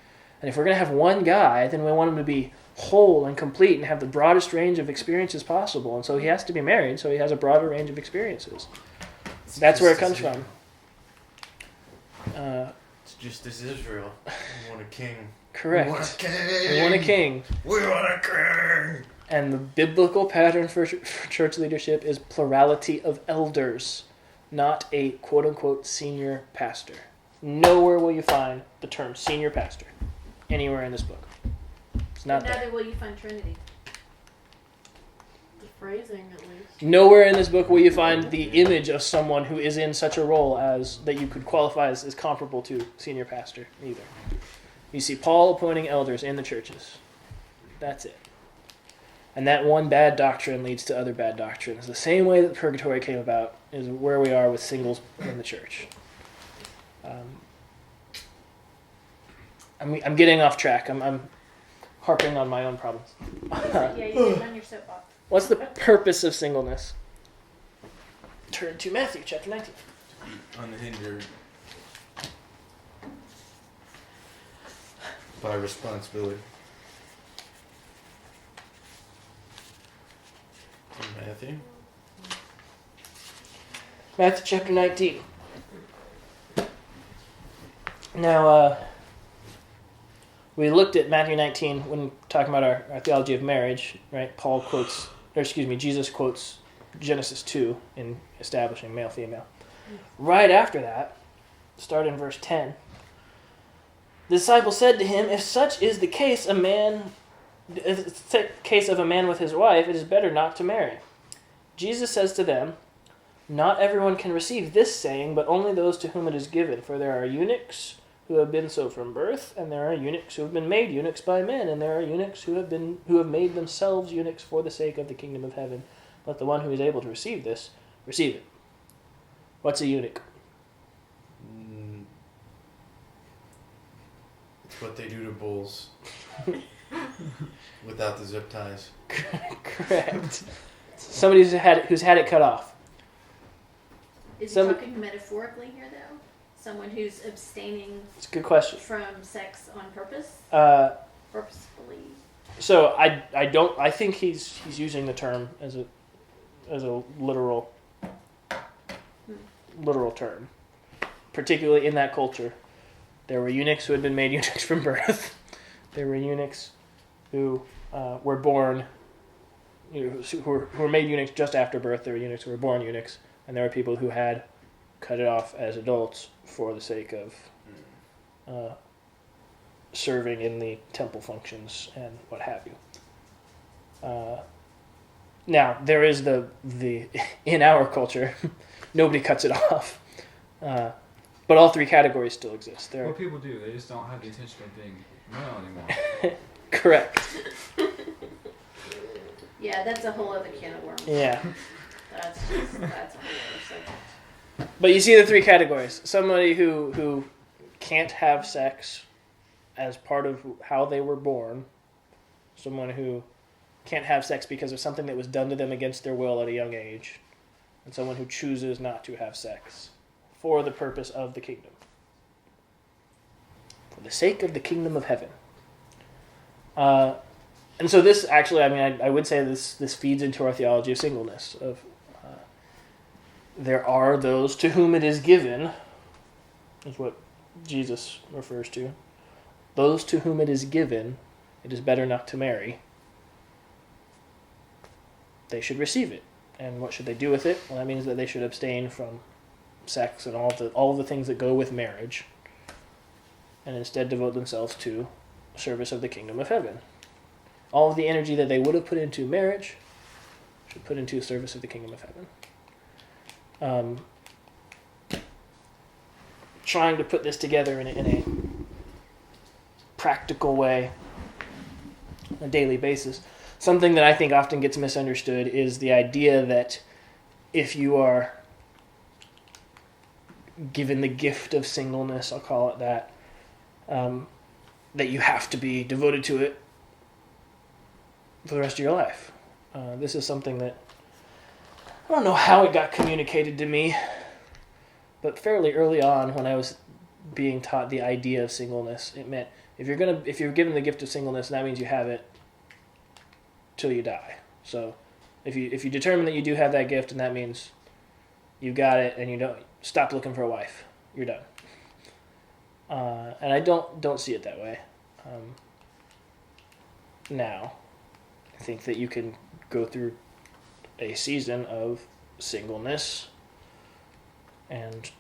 And if we're going to have one guy, then we want him to be whole and complete and have the broadest range of experiences possible. And so he has to be married, so he has a broader range of experiences. That's where it comes from. It's just as Israel. We want a king. Correct. We want a king. We want a king. We want a king. And the biblical pattern for church leadership is plurality of elders, not a quote-unquote senior pastor. Nowhere will you find the term senior pastor anywhere in this book. It's not there. Neither will you find Trinity. The phrasing, at least. Nowhere in this book will you find the image of someone who is in such a role as that you could qualify as comparable to senior pastor either. You see Paul appointing elders in the churches. That's it. And that one bad doctrine leads to other bad doctrines. The same way that purgatory came about is where we are with singles in the church. I'm getting off track. I'm harping on my own problems. Yeah, you get on your soapbox. What's the purpose of singleness? Turn to Matthew chapter 19. Unhindered by responsibility. Matthew. Matthew chapter 19. Now, we looked at Matthew 19 when talking about our theology of marriage, right? Jesus quotes Genesis 2 in establishing male-female. Right after that, start in verse 10. The disciple said to him, if such is the case of a man with his wife, it is better not to marry. Jesus says to them, not everyone can receive this saying, but only those to whom it is given. For there are eunuchs who have been so from birth, and there are eunuchs who have been made eunuchs by men, and there are eunuchs who have made themselves eunuchs for the sake of the kingdom of heaven. Let the one who is able to receive this, receive it. What's a eunuch? It's what they do to bulls. Without the zip ties. Correct. Somebody who's had it cut off. Is he talking metaphorically here, though? Someone who's abstaining It's a good question. from sex on purpose? Purposefully? So I think he's using the term as a literal term. Particularly in that culture. There were eunuchs who had been made eunuchs from birth. There were eunuchs who were born, who were made eunuchs just after birth. There were eunuchs who were born eunuchs. And there were people who had cut it off as adults for the sake of serving in the temple functions and what have you. Now, there is the in our culture, nobody cuts it off. But all three categories still exist. What people do, they just don't have the intention of being male anymore. Correct. Yeah, that's a whole other can of worms. Yeah. That's a whole other subject. But you see the three categories. Somebody who can't have sex as part of how they were born. Someone who can't have sex because of something that was done to them against their will at a young age. And someone who chooses not to have sex for the purpose of the kingdom. For the sake of the kingdom of heaven. And so this actually, I would say this feeds into our theology of singleness. There are those to whom it is given, is what Jesus refers to. Those to whom it is given, it is better not to marry. They should receive it. And what should they do with it? Well, that means that they should abstain from sex and all the things that go with marriage, and instead devote themselves to service of the kingdom of heaven. All of the energy that they would have put into marriage should put into service of the kingdom of heaven. Trying to put this together in a practical way on a daily basis. Something that I think often gets misunderstood is the idea that if you are given the gift of singleness, I'll call it that, that you have to be devoted to it for the rest of your life. This is something that I don't know how it got communicated to me, but fairly early on when I was being taught the idea of singleness. It meant if you're given the gift of singleness, that means you have it till you die. So if you determine that you do have that gift, and that means you got it, and you don't stop looking for a wife, you're done. And I don't see it that way. Now, I think that you can go through a season of singleness and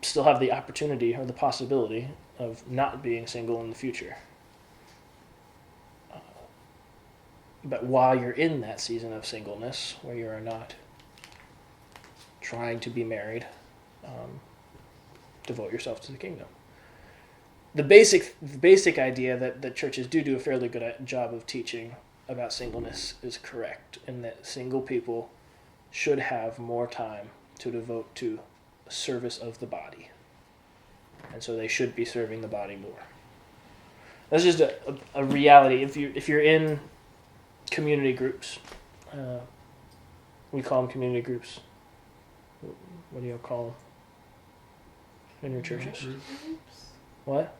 still have the opportunity or the possibility of not being single in the future. But while you're in that season of singleness, where you are not trying to be married, devote yourself to the kingdom. The basic idea that churches do a fairly good job of teaching about singleness is correct, in that single people should have more time to devote to service of the body. And so they should be serving the body more. That's just a reality. If you're in community groups, we call them community groups. What do you call them in your churches? What?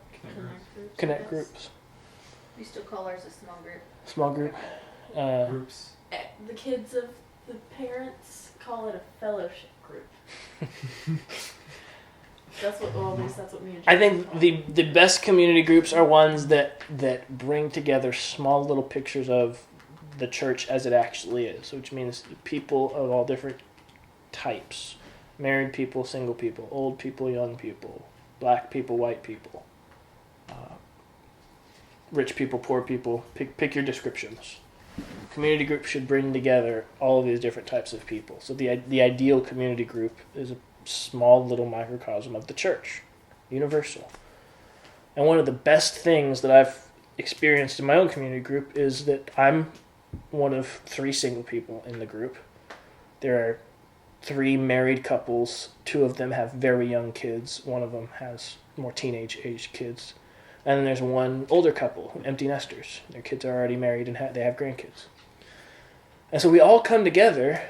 Connect groups. We still call ours a small group. Small group. Groups. The kids of the parents call it a fellowship group. That's what me and I Jason think call the best community groups are ones that bring together small little pictures of the church as it actually is, which means people of all different types. Married people, single people, old people, young people, black people, white people, rich people, poor people, pick your descriptions. Community groups should bring together all of these different types of people. So the ideal community group is a small little microcosm of the church, universal. And one of the best things that I've experienced in my own community group is that I'm one of 3 single people in the group. There are 3 married couples. 2 of them have very young kids. One of them has more teenage-aged kids. And then there's one older couple, empty nesters. Their kids are already married and they have grandkids. And so we all come together,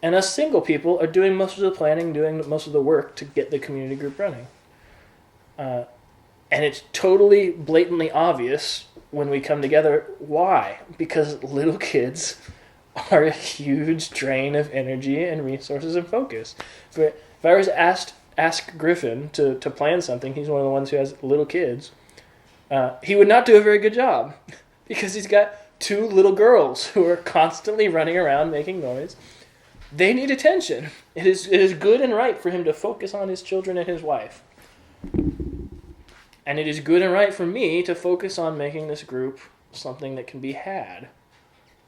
and us single people are doing most of the planning, doing most of the work to get the community group running. And it's totally blatantly obvious when we come together. Why? Because little kids are a huge drain of energy and resources and focus. If I was to ask Griffin to plan something, he's one of the ones who has little kids, he would not do a very good job because he's got 2 little girls who are constantly running around making noise. They need attention. It is good and right for him to focus on his children and his wife. And it is good and right for me to focus on making this group something that can be had.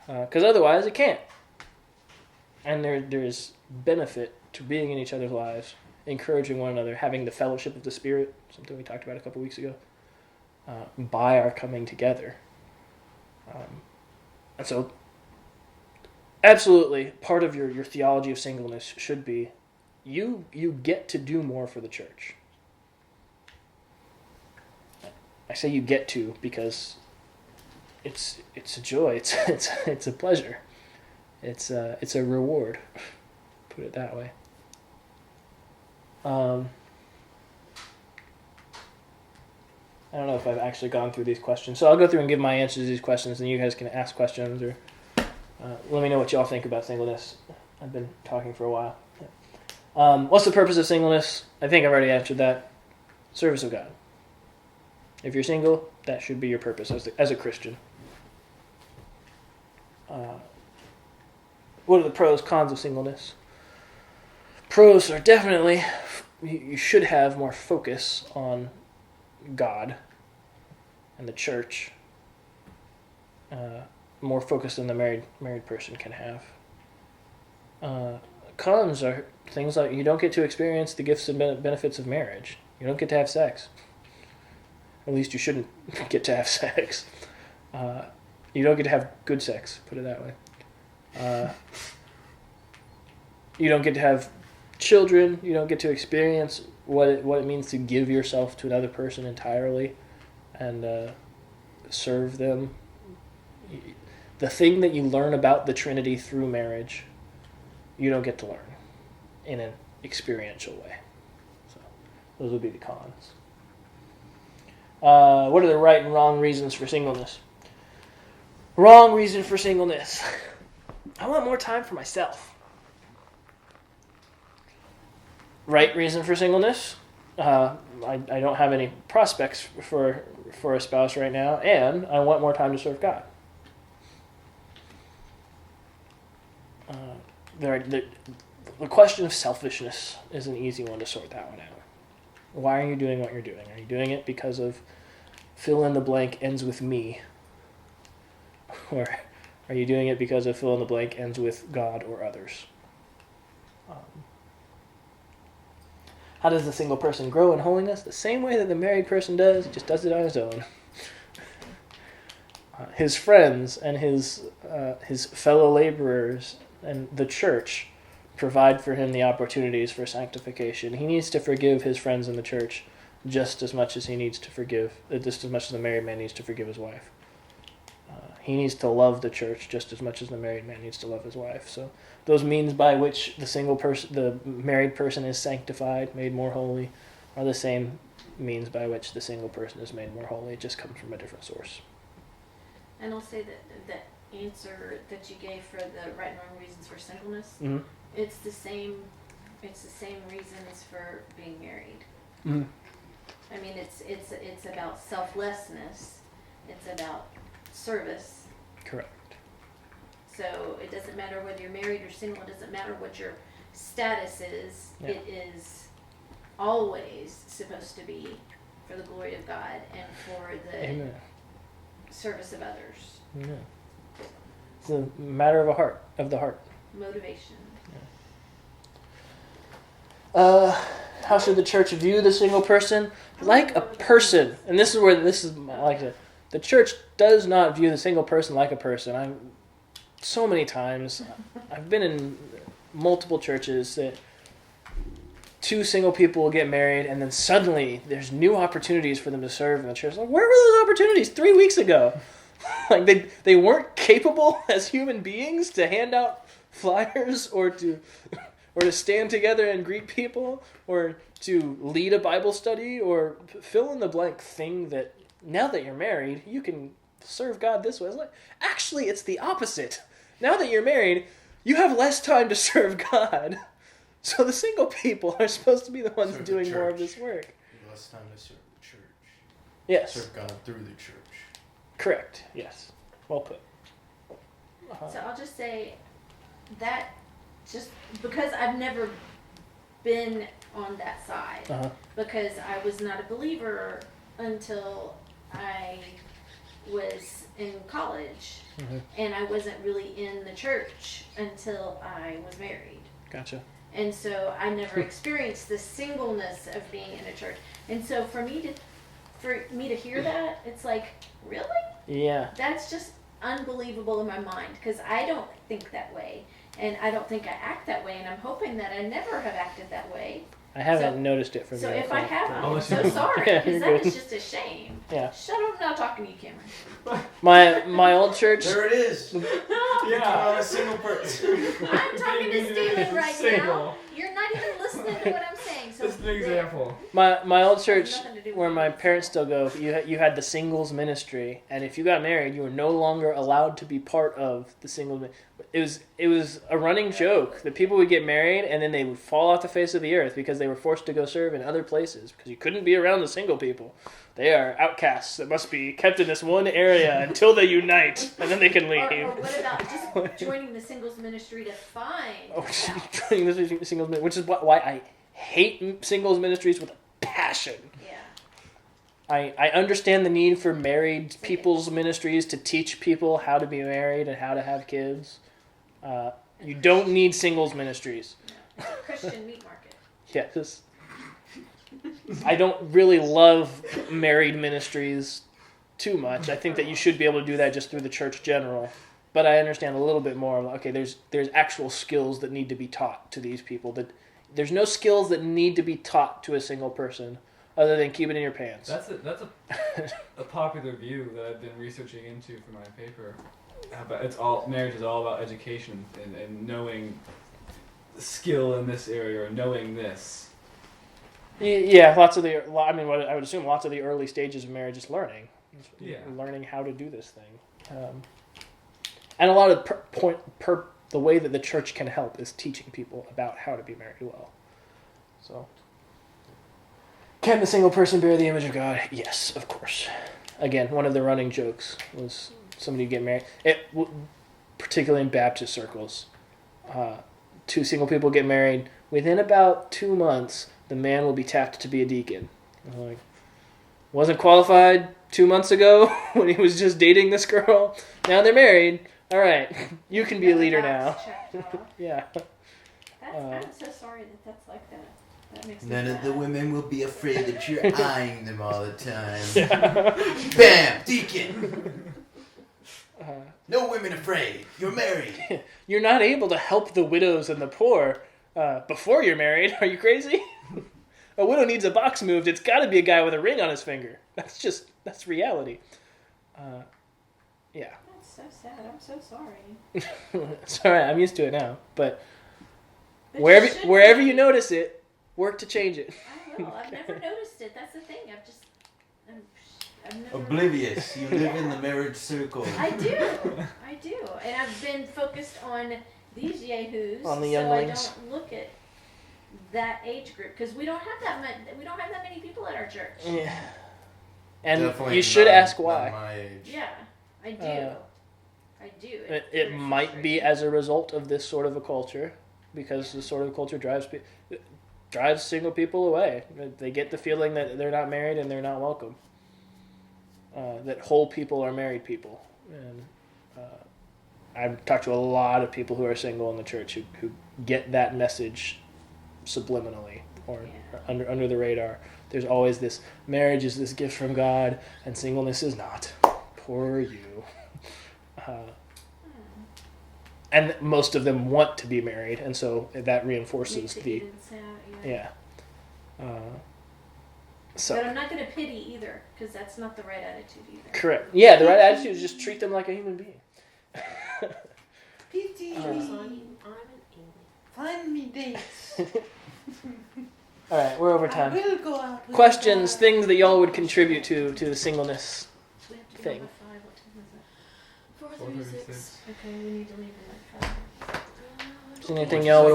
Because otherwise it can't. And there's benefit to being in each other's lives, encouraging one another, having the fellowship of the Spirit, something we talked about a couple weeks ago, by our coming together. And so, absolutely, part of your theology of singleness should be you get to do more for the church. I say you get to because it's a joy. It's a pleasure. It's a reward. Put it that way. I don't know if I've actually gone through these questions, so I'll go through and give my answers to these questions, and you guys can ask questions or let me know what y'all think about singleness. I've been talking for a while. What's the purpose of singleness? I think I've already answered that. Service of God. If you're single, that should be your purpose as a Christian. What are the pros, cons of singleness? Pros are definitely you should have more focus on God and the church. More focus than the married person can have. Cons are things like you don't get to experience the gifts and benefits of marriage. You don't get to have sex. At least you shouldn't get to have sex. You don't get to have good sex, put it that way. You don't get to have children. You don't get to experience what it means to give yourself to another person entirely and serve them. The thing that you learn about the Trinity through marriage, you don't get to learn in an experiential way. So those would be the cons. What are the right and wrong reasons for singleness? Wrong reason for singleness. I want more time for myself. Right reason for singleness. I don't have any prospects for a spouse right now, and I want more time to serve God. The question of selfishness is an easy one to sort that one out. Why are you doing what you're doing? Are you doing it because of fill in the blank ends with me? Or are you doing it because of fill in the blank ends with God or others? How does the single person grow in holiness? The same way that the married person does, just does it on his own. His friends and his fellow laborers and the church provide for him the opportunities for sanctification. He needs to forgive his friends in the church just as much as he needs to forgive, just as much as the married man needs to forgive his wife. He needs to love the church just as much as the married man needs to love his wife. So those means by which the married person is sanctified, made more holy, are the same means by which the single person is made more holy. It just comes from a different source. And I'll say that the answer that you gave for the right and wrong reasons for singleness, Mm-hmm. it's the same reasons for being married. Mm-hmm. I mean, it's about selflessness. It's about service. Correct. So it doesn't matter whether you're married or single. It doesn't matter what your status is. Yeah. It is always supposed to be for the glory of God and for the Amen. service of others. Amen. It's a matter of the heart. Motivation. How should the church view the single person? Like a person. And this is like it. The church does not view the single person like a person. So many times, I've been in multiple churches that two single people will get married, and then suddenly there's new opportunities for them to serve in the church. Like, where were those opportunities 3 weeks ago? Like they weren't capable as human beings to hand out flyers or to stand together and greet people or to lead a Bible study or fill in the blank thing that now that you're married, you can serve God this way. It's like, actually, it's the opposite. Now that you're married, you have less time to serve God. So the single people are supposed to be the ones Serve the doing more of church. this work. Less time to serve the church. Yes. Serve God through the church. Correct. Yes. Well put. So I'll just say that just because I've never been on that side, Uh-huh. because I was not a believer until I was in college, Mhm. and I wasn't really in the church until I was married. Gotcha. And so I never experienced the singleness of being in a church. And so for me to hear that, it's like, really? Yeah. That's just unbelievable in my mind, because I don't think that way, and I don't think I act that way, and I'm hoping that I never have acted that way. I haven't So- noticed it from So you. if I haven't, I'm Unless so you- sorry, Yeah, because you're that good. is just a shame. Yeah. Shut up, I'm not talking to you, Cameron. My old church. There it is. Yeah. On a single person. I'm talking to Steven right now. Single. You're not even listening to what I'm saying. So Just an example. My old church, Nothing to do with where you. my parents still go, you had the singles ministry, and if you got married, you were no longer allowed to be part of the singles. It was a running joke that people would get married and then they would fall off the face of the earth because they were forced to go serve in other places because you couldn't be around the single people. They are outcasts that must be kept in this one area until they unite, and then they can leave. Or what about just joining the singles ministry to find Oh, a spouse? joining this singles ministry, which is why I hate singles ministries with a passion. Yeah. I understand the need for married people's ministries to teach people how to be married and how to have kids. You don't need singles ministries. No. Christian meat market. Yes. I don't really love married ministries too much. I think that you should be able to do that just through the church general. But I understand a little bit more. Okay, there's actual skills that need to be taught to these people. That there's no skills that need to be taught to a single person other than keep it in your pants. That's a popular view that I've been researching into for my paper. Marriage is all about education and knowing skill in this area or knowing this. Yeah, lots of the. I mean, what I would assume lots of the early stages of marriage is learning. Yeah. Learning how to do this thing, and a lot of the way that the church can help is teaching people about how to be married well. So, can the single person bear the image of God? Yes, of course. Again, one of the running jokes was somebody get married. Particularly in Baptist circles, two single people get married. Within about 2 months, the man will be tapped to be a deacon. I'm like, wasn't qualified 2 months ago when he was just dating this girl. Now they're married. All right, you can be a leader now. Yeah. I'm so sorry that's like that. That makes me None of sad. the women will be afraid that you're eyeing them all the time. Bam! Deacon! No women afraid. You're married. You're not able to help the widows and the poor before you're married. Are you crazy? A widow needs a box moved. It's got to be a guy with a ring on his finger. That's reality. Yeah. That's so sad. I'm so sorry. It's all right. I'm used to it now. But But wherever be. you notice it, work to change it. I will. I've never noticed it. That's the thing. I've never. Oblivious. You live in the marriage circle. I do. And I've been focused on these yahoos, On the so I younglings. don't look at that age group because we don't have that many people at our church. Yeah. And Definitely you should not- ask not why. my age. Yeah, I do. I do. It It's might be frustrating. as a result of this sort of a culture, because this sort of culture drives single people away. They get the feeling that they're not married and they're not welcome. That whole people are married people, and I've talked to a lot of people who are single in the church who get that message subliminally or under the radar. There's always this marriage is this gift from God and singleness is not. Poor you. And most of them want to be married, and so that reinforces Makes it the even sad, yeah. But So I'm not going to pity either, because that's not the right attitude either. correct. Yeah, the right attitude is just treat them like a human being. Pity I'm me. an alien. Find me dates. All right, we're over I time. will go out with Questions, God. things that y'all would contribute to the singleness. We have to go Thing. by 5. What time is it? 4:36. 4:36. Okay, we need to leave in like 5. Is there anything y'all would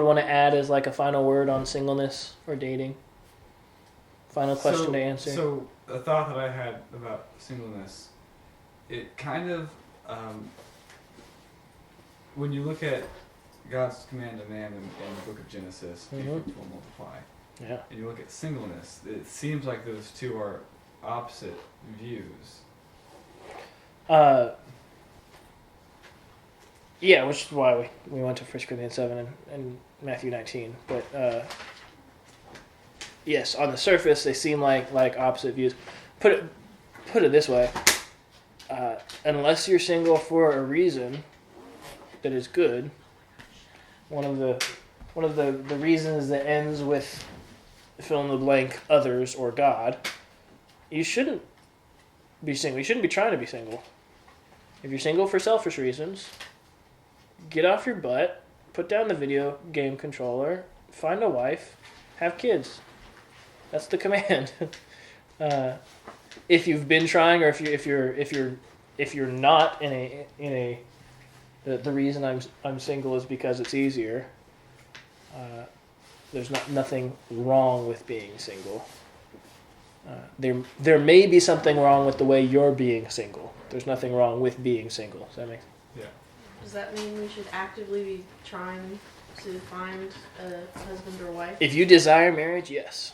want to add as like a final word on singleness or dating? Final question to answer. So a thought that I had about singleness, it kind of, when you look at God's command to man in the book of Genesis, be Mhm. fruitful and multiply, Yeah. and you look at singleness, it seems like those two are opposite views. Yeah, which is why we went to 1 Corinthians 7 and Matthew 19. But yes, on the surface they seem like opposite views. Put it this way: unless you're single for a reason that is good, one of the reasons that ends with fill in the blank others or God, you shouldn't be single. You shouldn't be trying to be single. If you're single for selfish reasons, get off your butt, put down the video game controller, find a wife, have kids. That's the command. If you've been trying, or if you're not the reason I'm single is because it's easier. There's nothing wrong with being single. There may be something wrong with the way you're being single. There's nothing wrong with being single. Does that make sense? Does that mean we should actively be trying to find a husband or wife? If you desire marriage, yes.